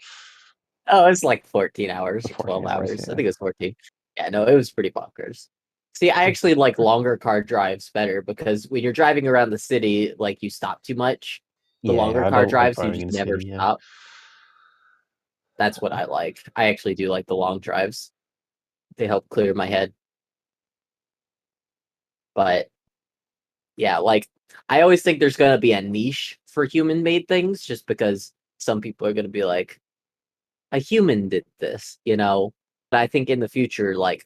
oh, it's like 14 hours or 14 12 hours. hours. I Yeah, think it was 14. Yeah, no, it was pretty bonkers. See, I actually like longer car drives better because when you're driving around the city, like you stop too much. The yeah. longer I car don't like drives, you driving in just the never city. Yeah. stop. That's what I like. I actually do like the long drives. They help clear my head. But yeah, like I always think there's gonna be a niche for human made things just because some people are gonna be like, a human did this. But I think in the future, like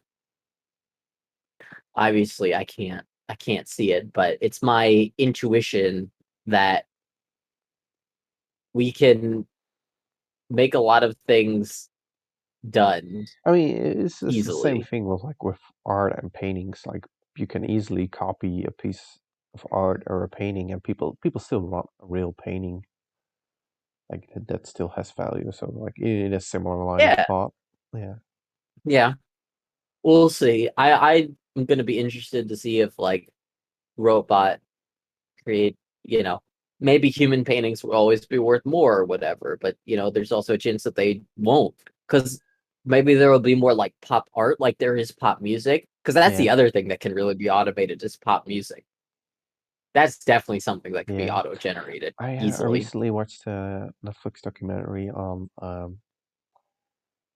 obviously I can't see it, but it's my intuition that we can make a lot of things done I mean, it's the same easily. thing with art and paintings. Like you can easily copy a piece of art or a painting, and people still want a real painting. Like that still has value. So like in a similar line of Yeah, thought. Yeah. yeah. We'll see. I'm gonna be interested to see if like robot create, you know, maybe human paintings will always be worth more or whatever, but there's also a chance that they won't. Because maybe there will be more like pop art like there is pop music. Because that's Yeah. the other thing that can really be automated is pop music. That's definitely something that could be Yeah. auto-generated I easily. recently watched a Netflix documentary on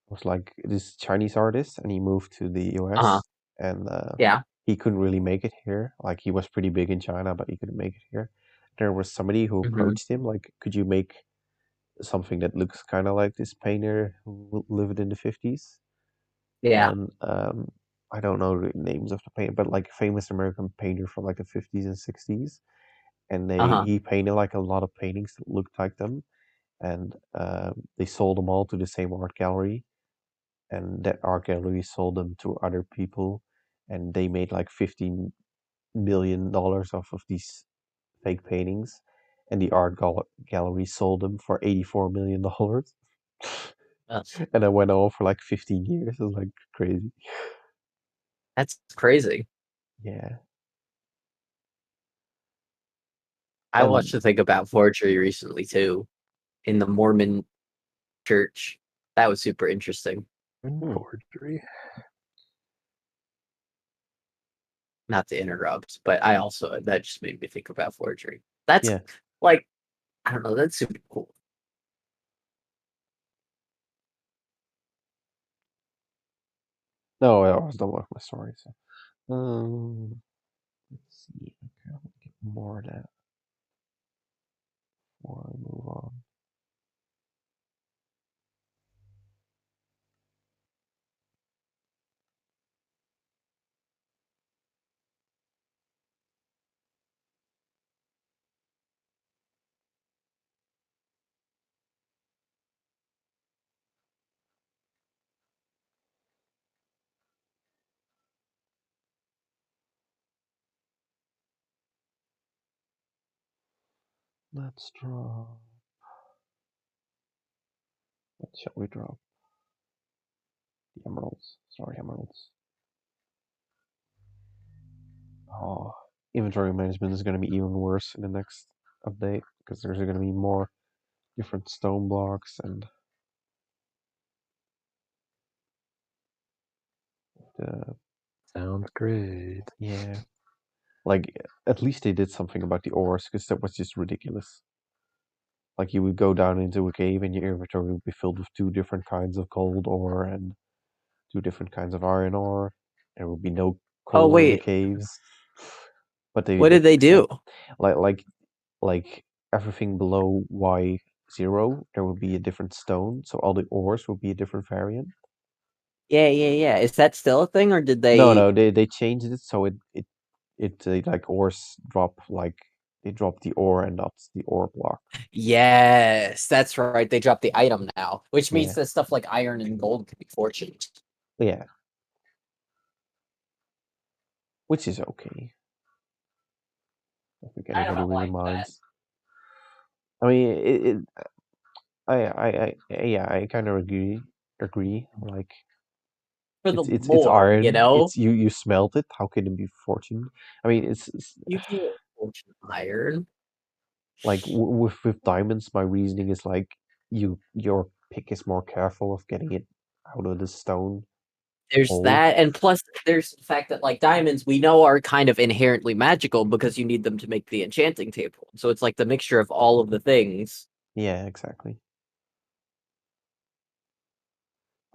was like this Chinese artist, and he moved to the Uh-huh. US, and Yeah. he couldn't really make it here. Like he was pretty big in China, but he couldn't make it here. There was somebody who Hmm. approached him, like, "Could you make something that looks kind of like this painter who lived in the 50s?" Yeah. And I don't know the names of the painter, but like a famous American painter from like the 50s and 60s. And Uh-huh. he painted like a lot of paintings that looked like them, and they sold them all to the same art gallery, and that art gallery sold them to other people, and they made like $15 million off of these fake paintings, and the gallery sold them for $84 million. And I went on for like 15 years. It was like crazy. That's crazy. Yeah. I watched And a thing about forgery recently too in the Mormon church. That was super interesting. hmm, Forgery. Not to interrupt, but I also that just made me think about forgery. That's Yeah. like, I don't know, that's super cool. No, I was done with my story. So, let's see. Okay, I'll get more of that before I move on. Let's draw. What shall we draw? The emeralds. Sorry, emeralds. Oh, inventory management is going to be even worse in the next update because there's going to be more different stone blocks and the Sounds great. yeah. Like at least they did something about the ores because that was just ridiculous. Like you would go down into a cave and your inventory would be filled with 2 different kinds of gold ore and 2 different kinds of iron ore. There would be no Oh coal in the wait, caves. But what they did they fixed that. do? Like everything below Y0, there will be a different stone, so all the ores will be a different variant. Yeah. Is that still a thing, or did No, they? no, they changed it so it like ores drop like they drop the ore and not the ore block. Yes, that's right. They dropped the item now, which means Yeah, that stuff like iron and gold can be fortuned. yeah, which is okay. I think I anybody don't really like that. minds. I mean, yeah, I kind of agree. Like For the it's lore, you iron. know? It's you smelt it. How can it be fortune? I mean, it's You can't fortune iron. like with diamonds. My reasoning is like your pick is more careful of getting it out of the stone There's hole. that, and plus there's the fact that like diamonds we know are kind of inherently magical because you need them to make the enchanting table. So it's like the mixture of all of the things. Yeah, exactly.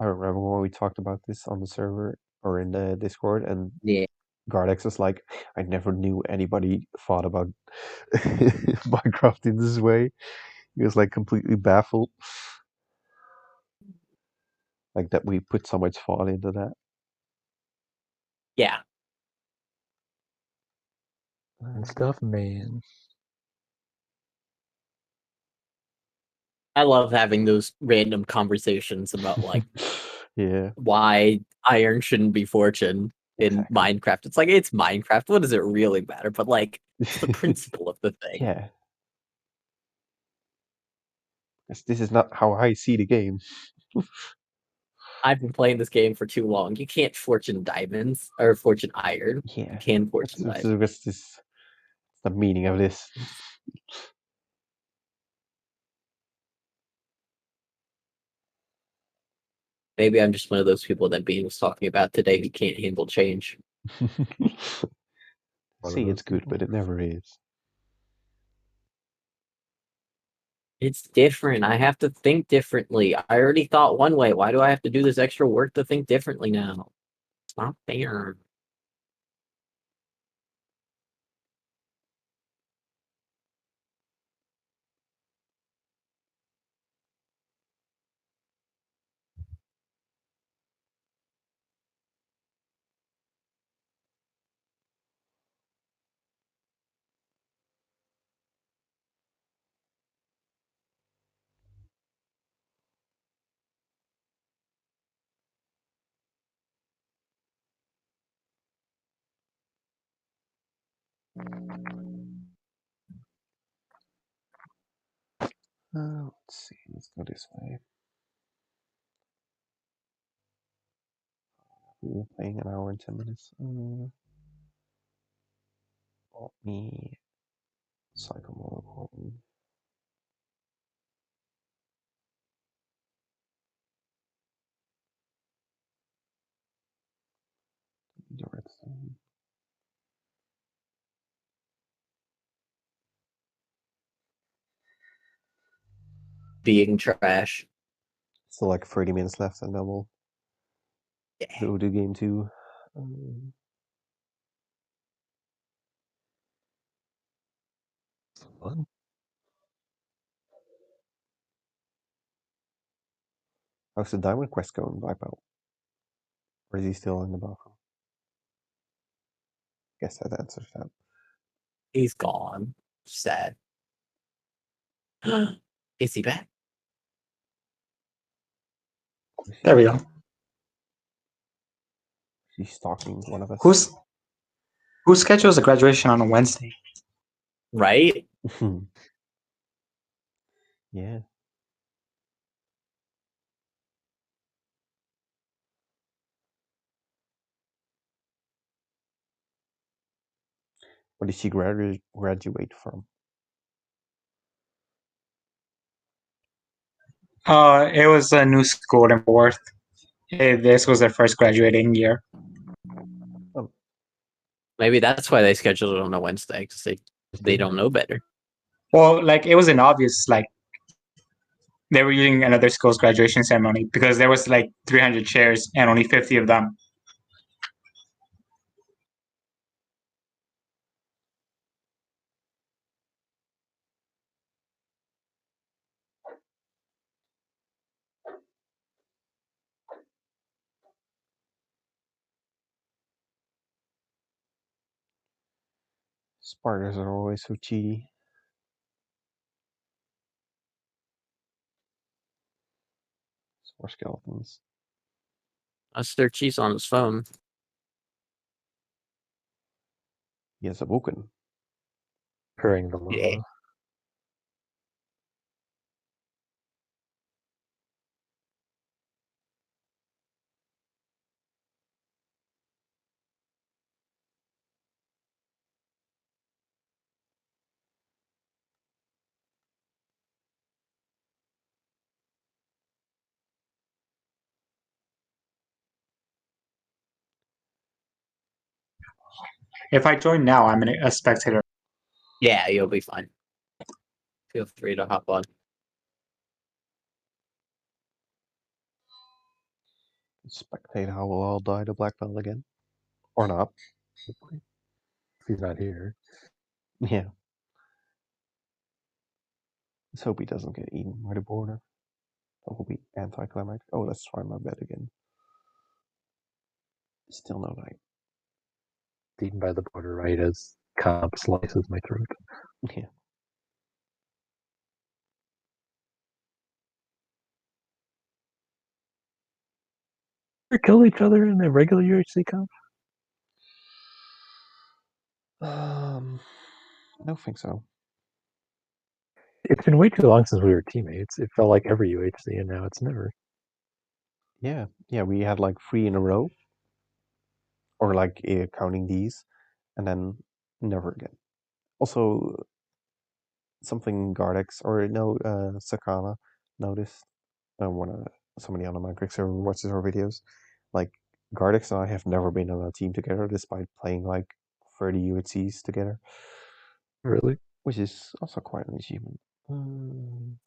I remember when we talked about this on the server or in the Discord, and Yeah. Gardex was like, I never knew anybody thought about Minecraft in this way. He was like completely baffled. Like that we put so much thought into that. Yeah. And stuff, man. I love having those random conversations about like Yeah, why iron shouldn't be fortune in exactly. Minecraft. It's like it's Minecraft. What does it really matter? But like it's the principle of the thing. Yeah. 'Cause this is not how I see the game. I've been playing this game for too long. You can't fortune diamonds or fortune iron. You Yeah. can fortune What's diamonds. the meaning of this? Maybe I'm just one of those people that Bean was talking about today who can't handle change. One of See, those it's good, people. but it never is. It's different. I have to think differently. I already thought one way. Why do I have to do this extra work to think differently now? It's not fair. Let's see. Let's go this way. We've been playing an hour and 10 minutes. Let me cycle more recording. The redstone. being trash. Still like 30 minutes left, and then we'll Yeah. go to game 2. Fun. How's the Diamond Quest going, Vipo? Or is he still in the bathroom? Guess that answers that. He's gone. Sad. Is he back? There we go. He's stalking one of us. Who schedules a graduation on a Wednesday? Right? Yeah. Where did she graduate from? It was a new school in Worth. This was their first graduating year. Maybe that's why they scheduled it on a Wednesday, because they don't know better. Well, like it wasn't obvious. Like they were using another school's graduation ceremony because there was like 300 chairs and only 50 of them. Spiders are always so cheaty. More skeletons. Their cheese on his phone. He has awoken. Purring the lava. Yeah. If I join now, I'm a spectator. Yeah, you'll be fine. Feel free to hop on. Spectate how we'll all die to black belt again. Or not. If he's not here. Yeah. Let's hope he doesn't get eaten by the border. That will be anticlimactic. Oh, let's try my bet again. Still no night. Eaten by the border right as Comp slices my throat. Yeah. They kill each other in the regular UHC comp? I don't think so. It's been way too long since we were teammates. It felt like every UHC, and now it's never. Yeah. Yeah, we had like 3 in a row. Or like counting these. And then never again. Also, something Gardex or no Sakana noticed. Somebody on the Minecraft server watches our videos. Like Gardex and I have never been on a team together, despite playing like 30 UHCs together, Really? which is also quite an achievement.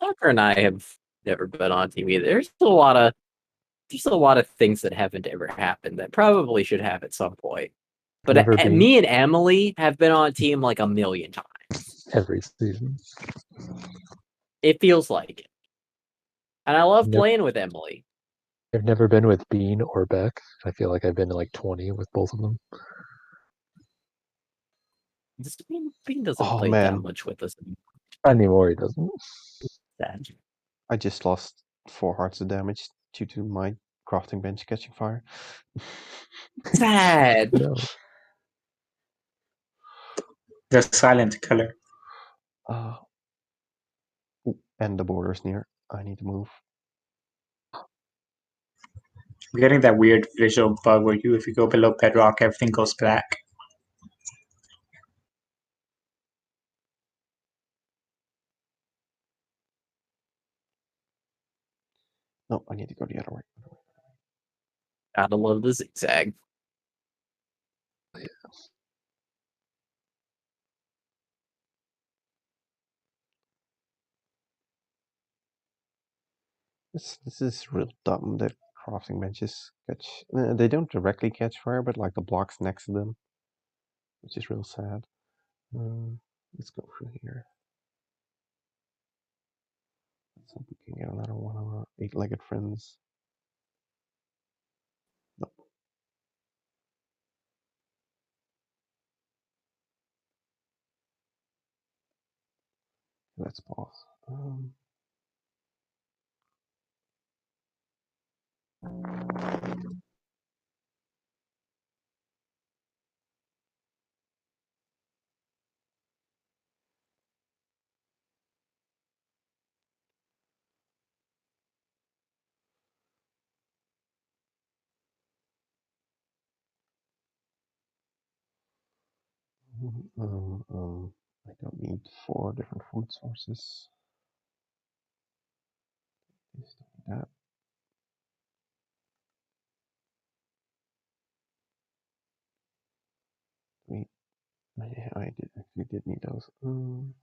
Tucker and I have never been on team either. There's a lot of things that haven't ever happened that probably should have at some point. But Never been. me and Emily have been on team like a million times. Every season. It feels like it. And I love Never- playing with Emily. I've never been with Bean or Beck. I feel like I've been to like 20 with both of them. Bean doesn't Oh, play man. that much with us Anymore, he doesn't. anymore. I just lost 4 hearts of damage due to my crafting bench catching fire. Sad. No. The silent killer. And the border's near. I need to move. We're getting that weird visual bug where if you go below bedrock, everything goes black. No, I need to go the other way. Gotta love the zigzag. This is real dumb that crafting benches catch. They don't directly catch fire, but like the blocks next to them, which is real sad. Let's go through here. Let's hope we can get another one of our 8-legged friends. Nope. Let's pause. I don't need 4 different food sources. Just don't need that. Wait, yeah, I actually did need those. No.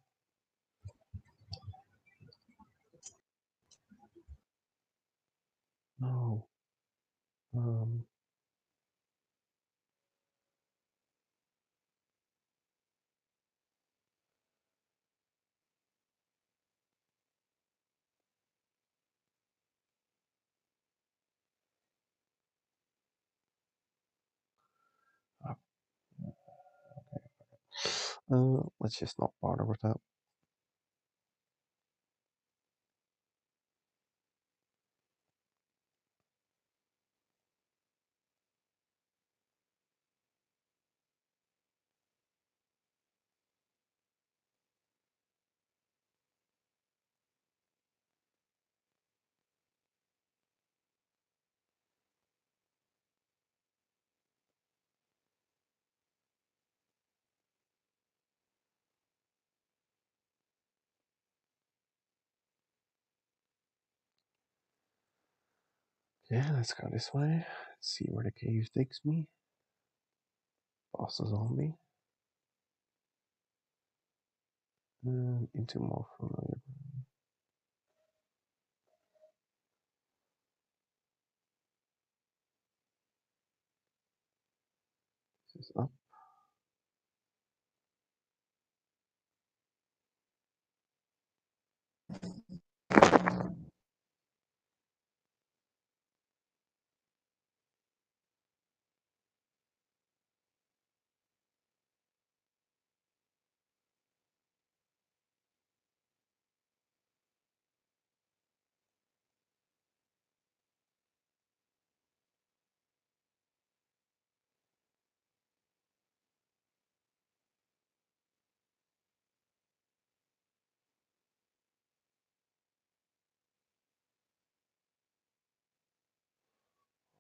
Let's just not bother with that. Yeah, let's go this way. See where the cave takes me. Boss a zombie. Into more familiar. This is up.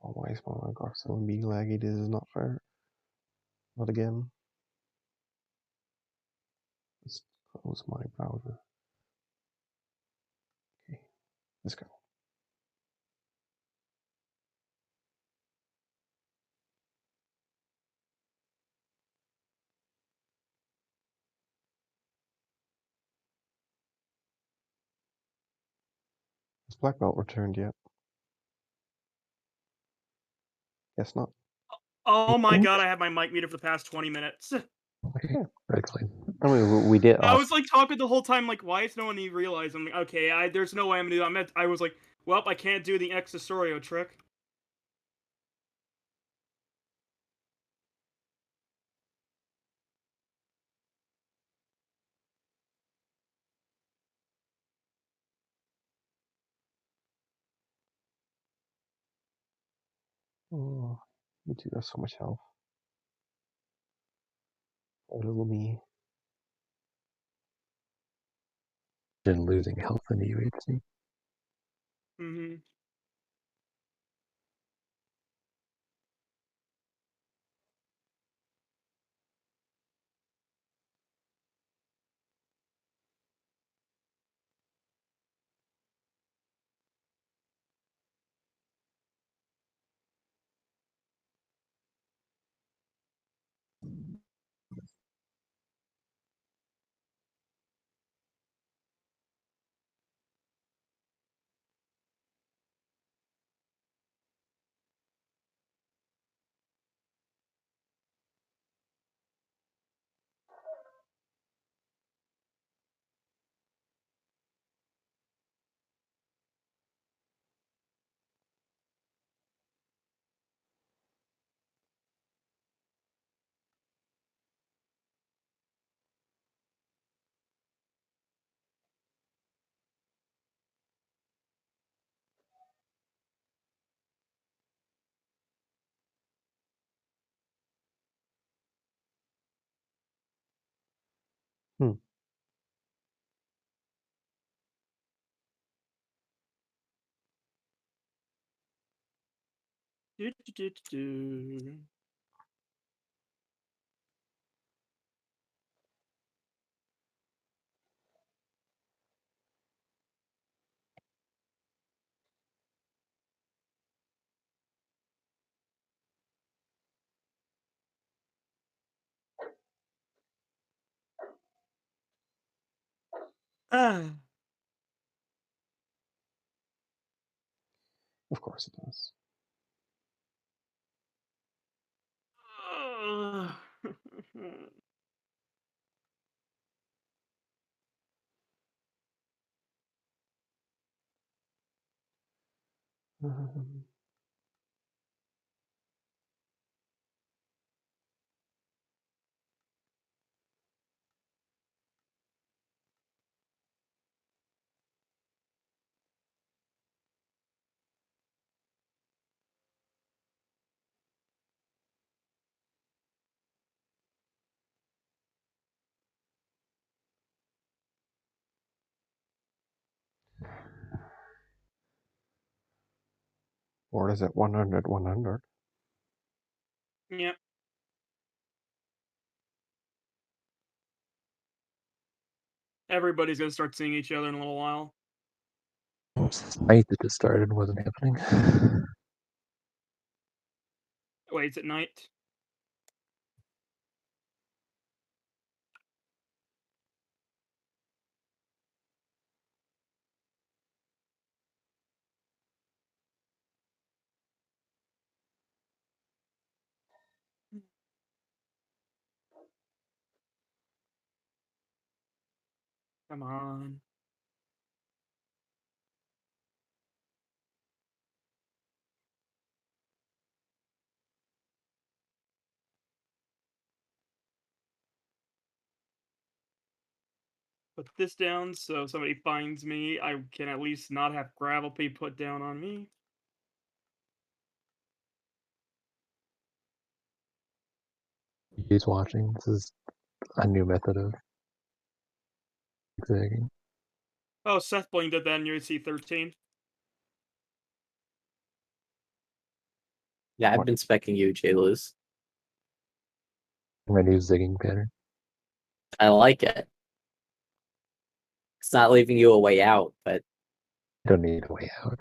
Oh, why is my Minecraft still being laggy? This is not fair. Not again. Let's close my browser. Okay, let's go. Has Black Belt returned yet? Guess not. Oh my god, I had my mic muted for the past 20 minutes. Okay, explain. I mean, we did I ask. was like talking the whole time, like, why is no one even realizing? I'm like, okay, there's no way I'm gonna do that. I was like, well, I can't do the accessorio trick. Oh, you two have so much health. Oh, little me. And losing health in the UHC. Mm-hmm. Hmm. Do. Ah. Of course it does. Um, Or is it 100, 100? Yep. Everybody's gonna start seeing each other in a little while. This night that just started wasn't happening. Wait, it's at night. Come on. Put this down so if somebody finds me, I can at least not have gravel be put down on me. He's watching. This is a new method of zigzagging. Oh, Seth Bling did that in UHC 13. Yeah, I've What? been specking you, J-Luz. My new zigging pattern. I like it. It's not leaving you a way out, but I don't need a way out.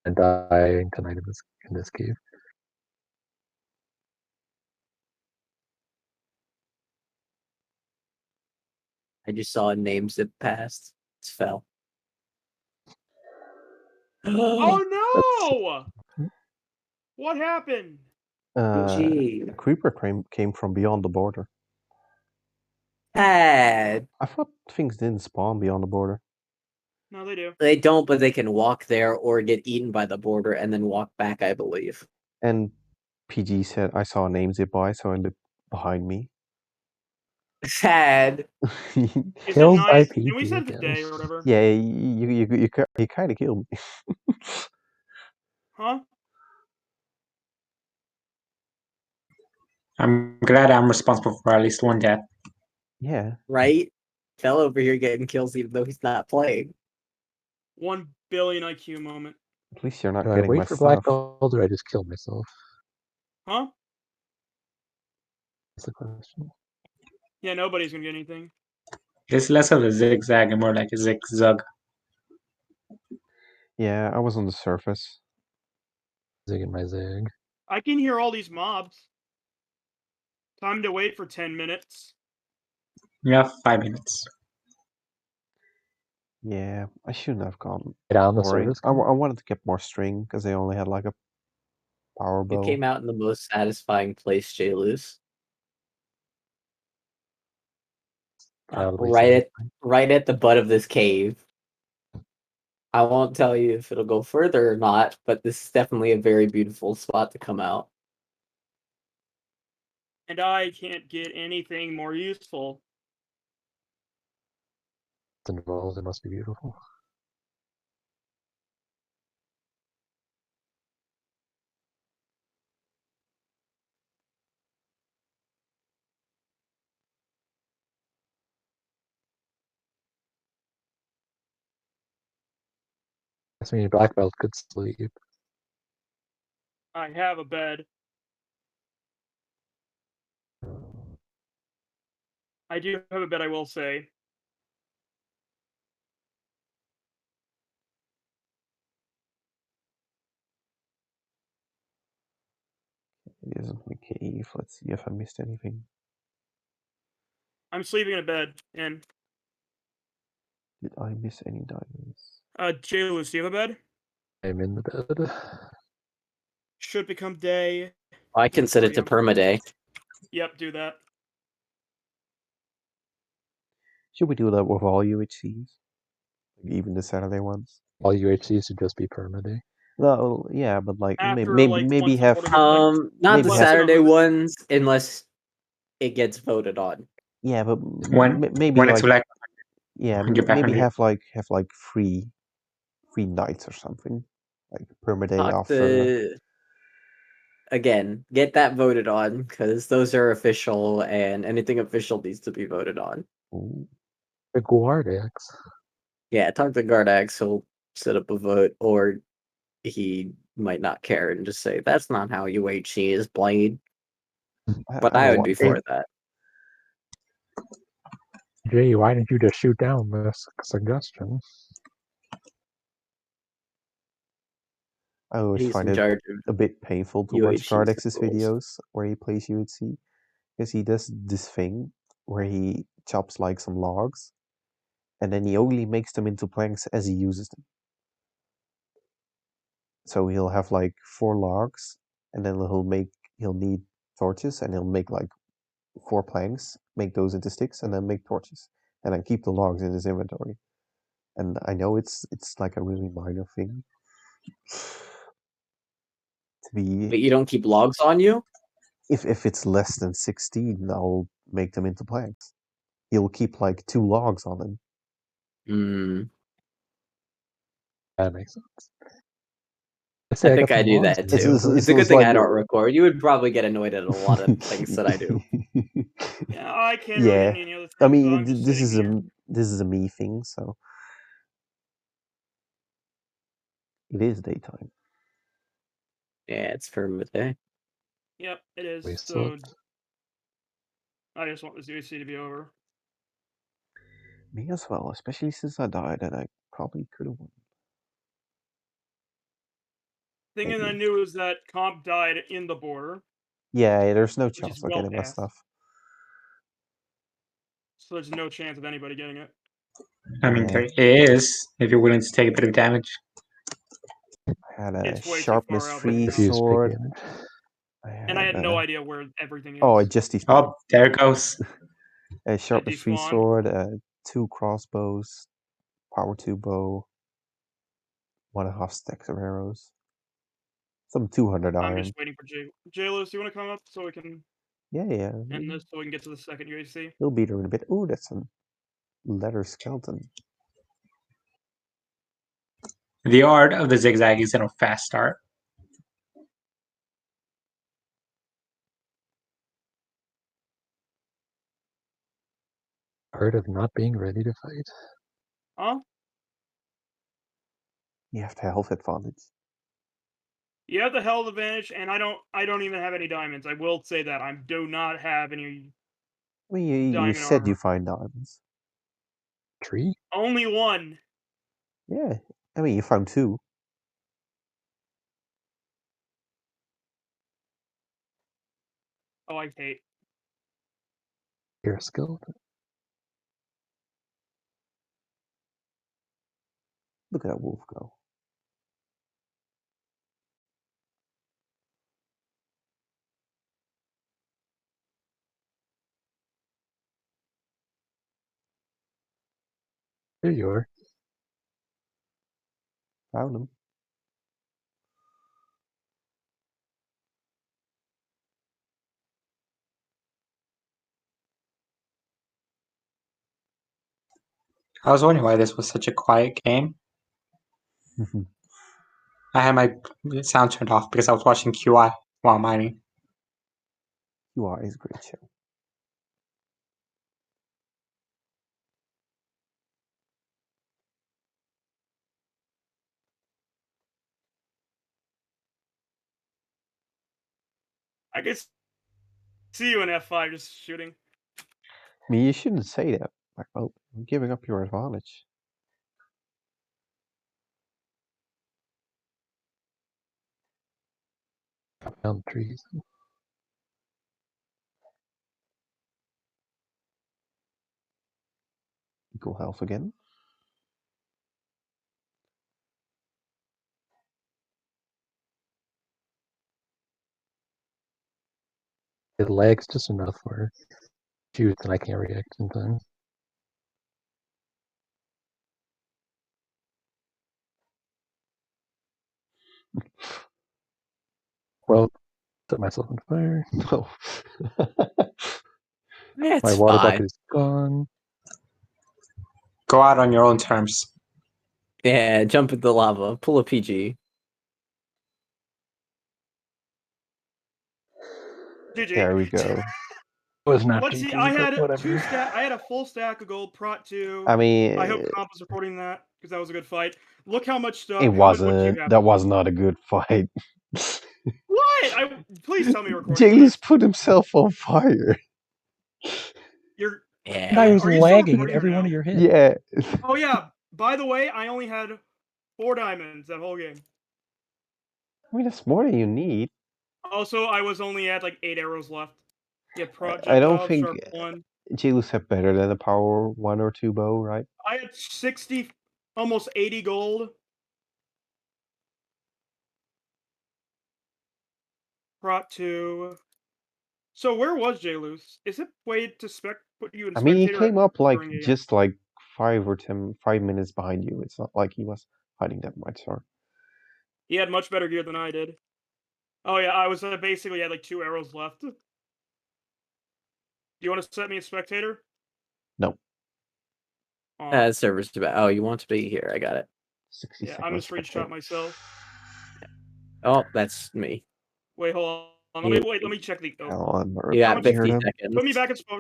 I'm dying tonight in this cave. I just saw a name zip past. It fell. Oh no! What happened? Gee. A creeper came from beyond the border. Sad. I thought things didn't spawn beyond the border. No, they do. They don't, but they can walk there or get eaten by the border and then walk back, I believe. And PG said I saw a name zip by, so I looked behind me. Sad. Is it Killed by night? PG Can we set the again. day or whatever? Yeah, you kind of killed me. Huh? I'm glad I'm responsible for at least one death. Yeah. Right? Fell over here getting kills even though he's not playing. 1 billion IQ moment. At least you're not Do I getting my wait for black stuff. belt or I just kill myself? Huh? That's the question. Yeah, nobody's gonna get anything. It's less of a zigzag and more like a zigzag. Yeah, I was on the surface. Zig in my zig. I can hear all these mobs. Time to wait for 10 minutes. You have 5 minutes. Yeah, I shouldn't have gone Get on the boring. service. I wanted to get more string because they only had like a power You bow. came out in the most satisfying place, J-Luz. Proudly Right at the butt of this cave. I won't tell you if it'll go further or not, but this is definitely a very beautiful spot to come out. And I can't get anything more useful. involved. It must be beautiful. That's mean black belt could sleep. I have a bed. I do have a bed, I will say. It isn't my cave. Let's see if I missed anything. I'm sleeping in a bed, and Did I miss any diamonds? J-Luz, do you have a bed? I'm in the bed. Should become day. I can set it to permaday. Yep, do that. Should we do that with all UHCs? Like even the Saturday ones? All UHCs should just be permaday. No, yeah, but like After, maybe like, maybe once a have quarter, like, Not maybe the have- Saturday Unless- ones, unless it gets voted on. yeah, but When maybe when it's like black, yeah, get back maybe on have like free nights or something, like permaday Talk after. the again, get that voted on because those are official, and anything official needs to be voted on. Ooh. The Guardex. Yeah, talk to Gardax. He'll set up a vote, or he might not care and just say that's not how UHC is played. But I would be for that. Jay, why didn't you just shoot down this suggestion? I always He's find in it charge of a bit painful to watch UHC's Cardex's rules. videos where he plays UHC, because he does this thing where he chops like some logs, and then he only makes them into planks as he uses them. So he'll have like 4 logs, and then he'll need torches, and he'll make like 4 planks, make those into sticks, and then make torches, and then keep the logs in his inventory. And I know it's like a really minor thing to be. But you don't keep logs on you? If it's less than 16, I'll make them into planks. He'll keep like 2 logs on them. Hmm. That makes sense. I say think got I some do logs that in there. too. It's- It's a good it's thing like- I don't record. You would probably get annoyed at a lot of things that I do. Yeah, I can't really Yeah. do any other things. I so mean, I'm just this sitting is here. this is a me thing, so it is daytime. Yeah, it's permaday. Yep, it is. We So slept. I just want this UHC to be over. Me as well, especially since I died, and I probably could have won. Thing is, I Maybe. knew is that comp died in the border, Yeah, there's no is chance of well getting my past. stuff. so there's no chance of anybody getting it. I mean, Yeah. there is if you're willing to take a bit of damage. I had a It's way too sharpness far out free right now. Refuse to take sword. damage. And I had no a- idea where everything is. Oh, it just despawned. Oh, there it goes. A sharpness free despawned. sword, 2 crossbows, power 2 bow, 1.5 stacks of arrows, some 200 I'm iron. just waiting for J-Luz, do you want to come up so we can Yeah. end this so we can get to the second UHC? He'll beat her in a bit. Ooh, that's a leather skeleton. The art of the zigzag is in a fast start. Art of not being ready to fight. Huh? You have to have health advantage. You have the health advantage, and I don't even have any diamonds. I will say that. I do not have any. I mean, you Diamond said you armor. find diamonds. Tree? Only one. Yeah. I mean, you found 2. Oh, I hate. You're a skeleton. Look at that wolf go. There you are. Found him. I was wondering why this was such a quiet game. I had my sound turned off because I was watching QI while mining. You are is a great show. I could see you in F5 just shooting. I mean, you shouldn't say that. Like, oh, I'm giving up your advantage. Chop down trees. Equal health again. It lags just enough where shoot and I can't react in time. Well, set myself on fire. No. Yeah, My it's water fine. bucket is gone. Go out on your own terms. Yeah, jump in the lava. Pull a PG. GG. There we go. It was not Let's GG, see. I but had whatever. I had a full stack of gold. Prot 2. I mean, I hope Comp was reporting that because that was a good fight. Look how much stuff. it What do you wasn't. have? That was not a good fight. What? Please tell me you're recording. Jalus put himself on fire. You're. Yeah. And I was Are you still lagging recording every or one no? of your hits. Yeah. Oh yeah. By the way, I only had 4 diamonds that whole game. I mean, that's more than you need. Also, I was only at like 8 arrows left. Yeah, I don't projectile think sharp 1. Jalus had better than a power 1 or 2 bow, right? I had 60, almost 80 gold. Prot 2. So where was Jalus? Is it way to put you in I mean, he spectator came up like during a game? just like 5 minutes behind you. It's not like he was hiding that much, or He had much better gear than I did. Oh yeah, I was basically had like 2 arrows left. Do you want to set me a spectator? no. Server's too bad. Oh, you want to be here? I got it. 60 Yeah, seconds. I'm gonna screenshot myself. Oh, that's me. Wait, hold on. Let me check the. Oh, Hell, I'm You got How much- 50 them. seconds. put me back in spawn.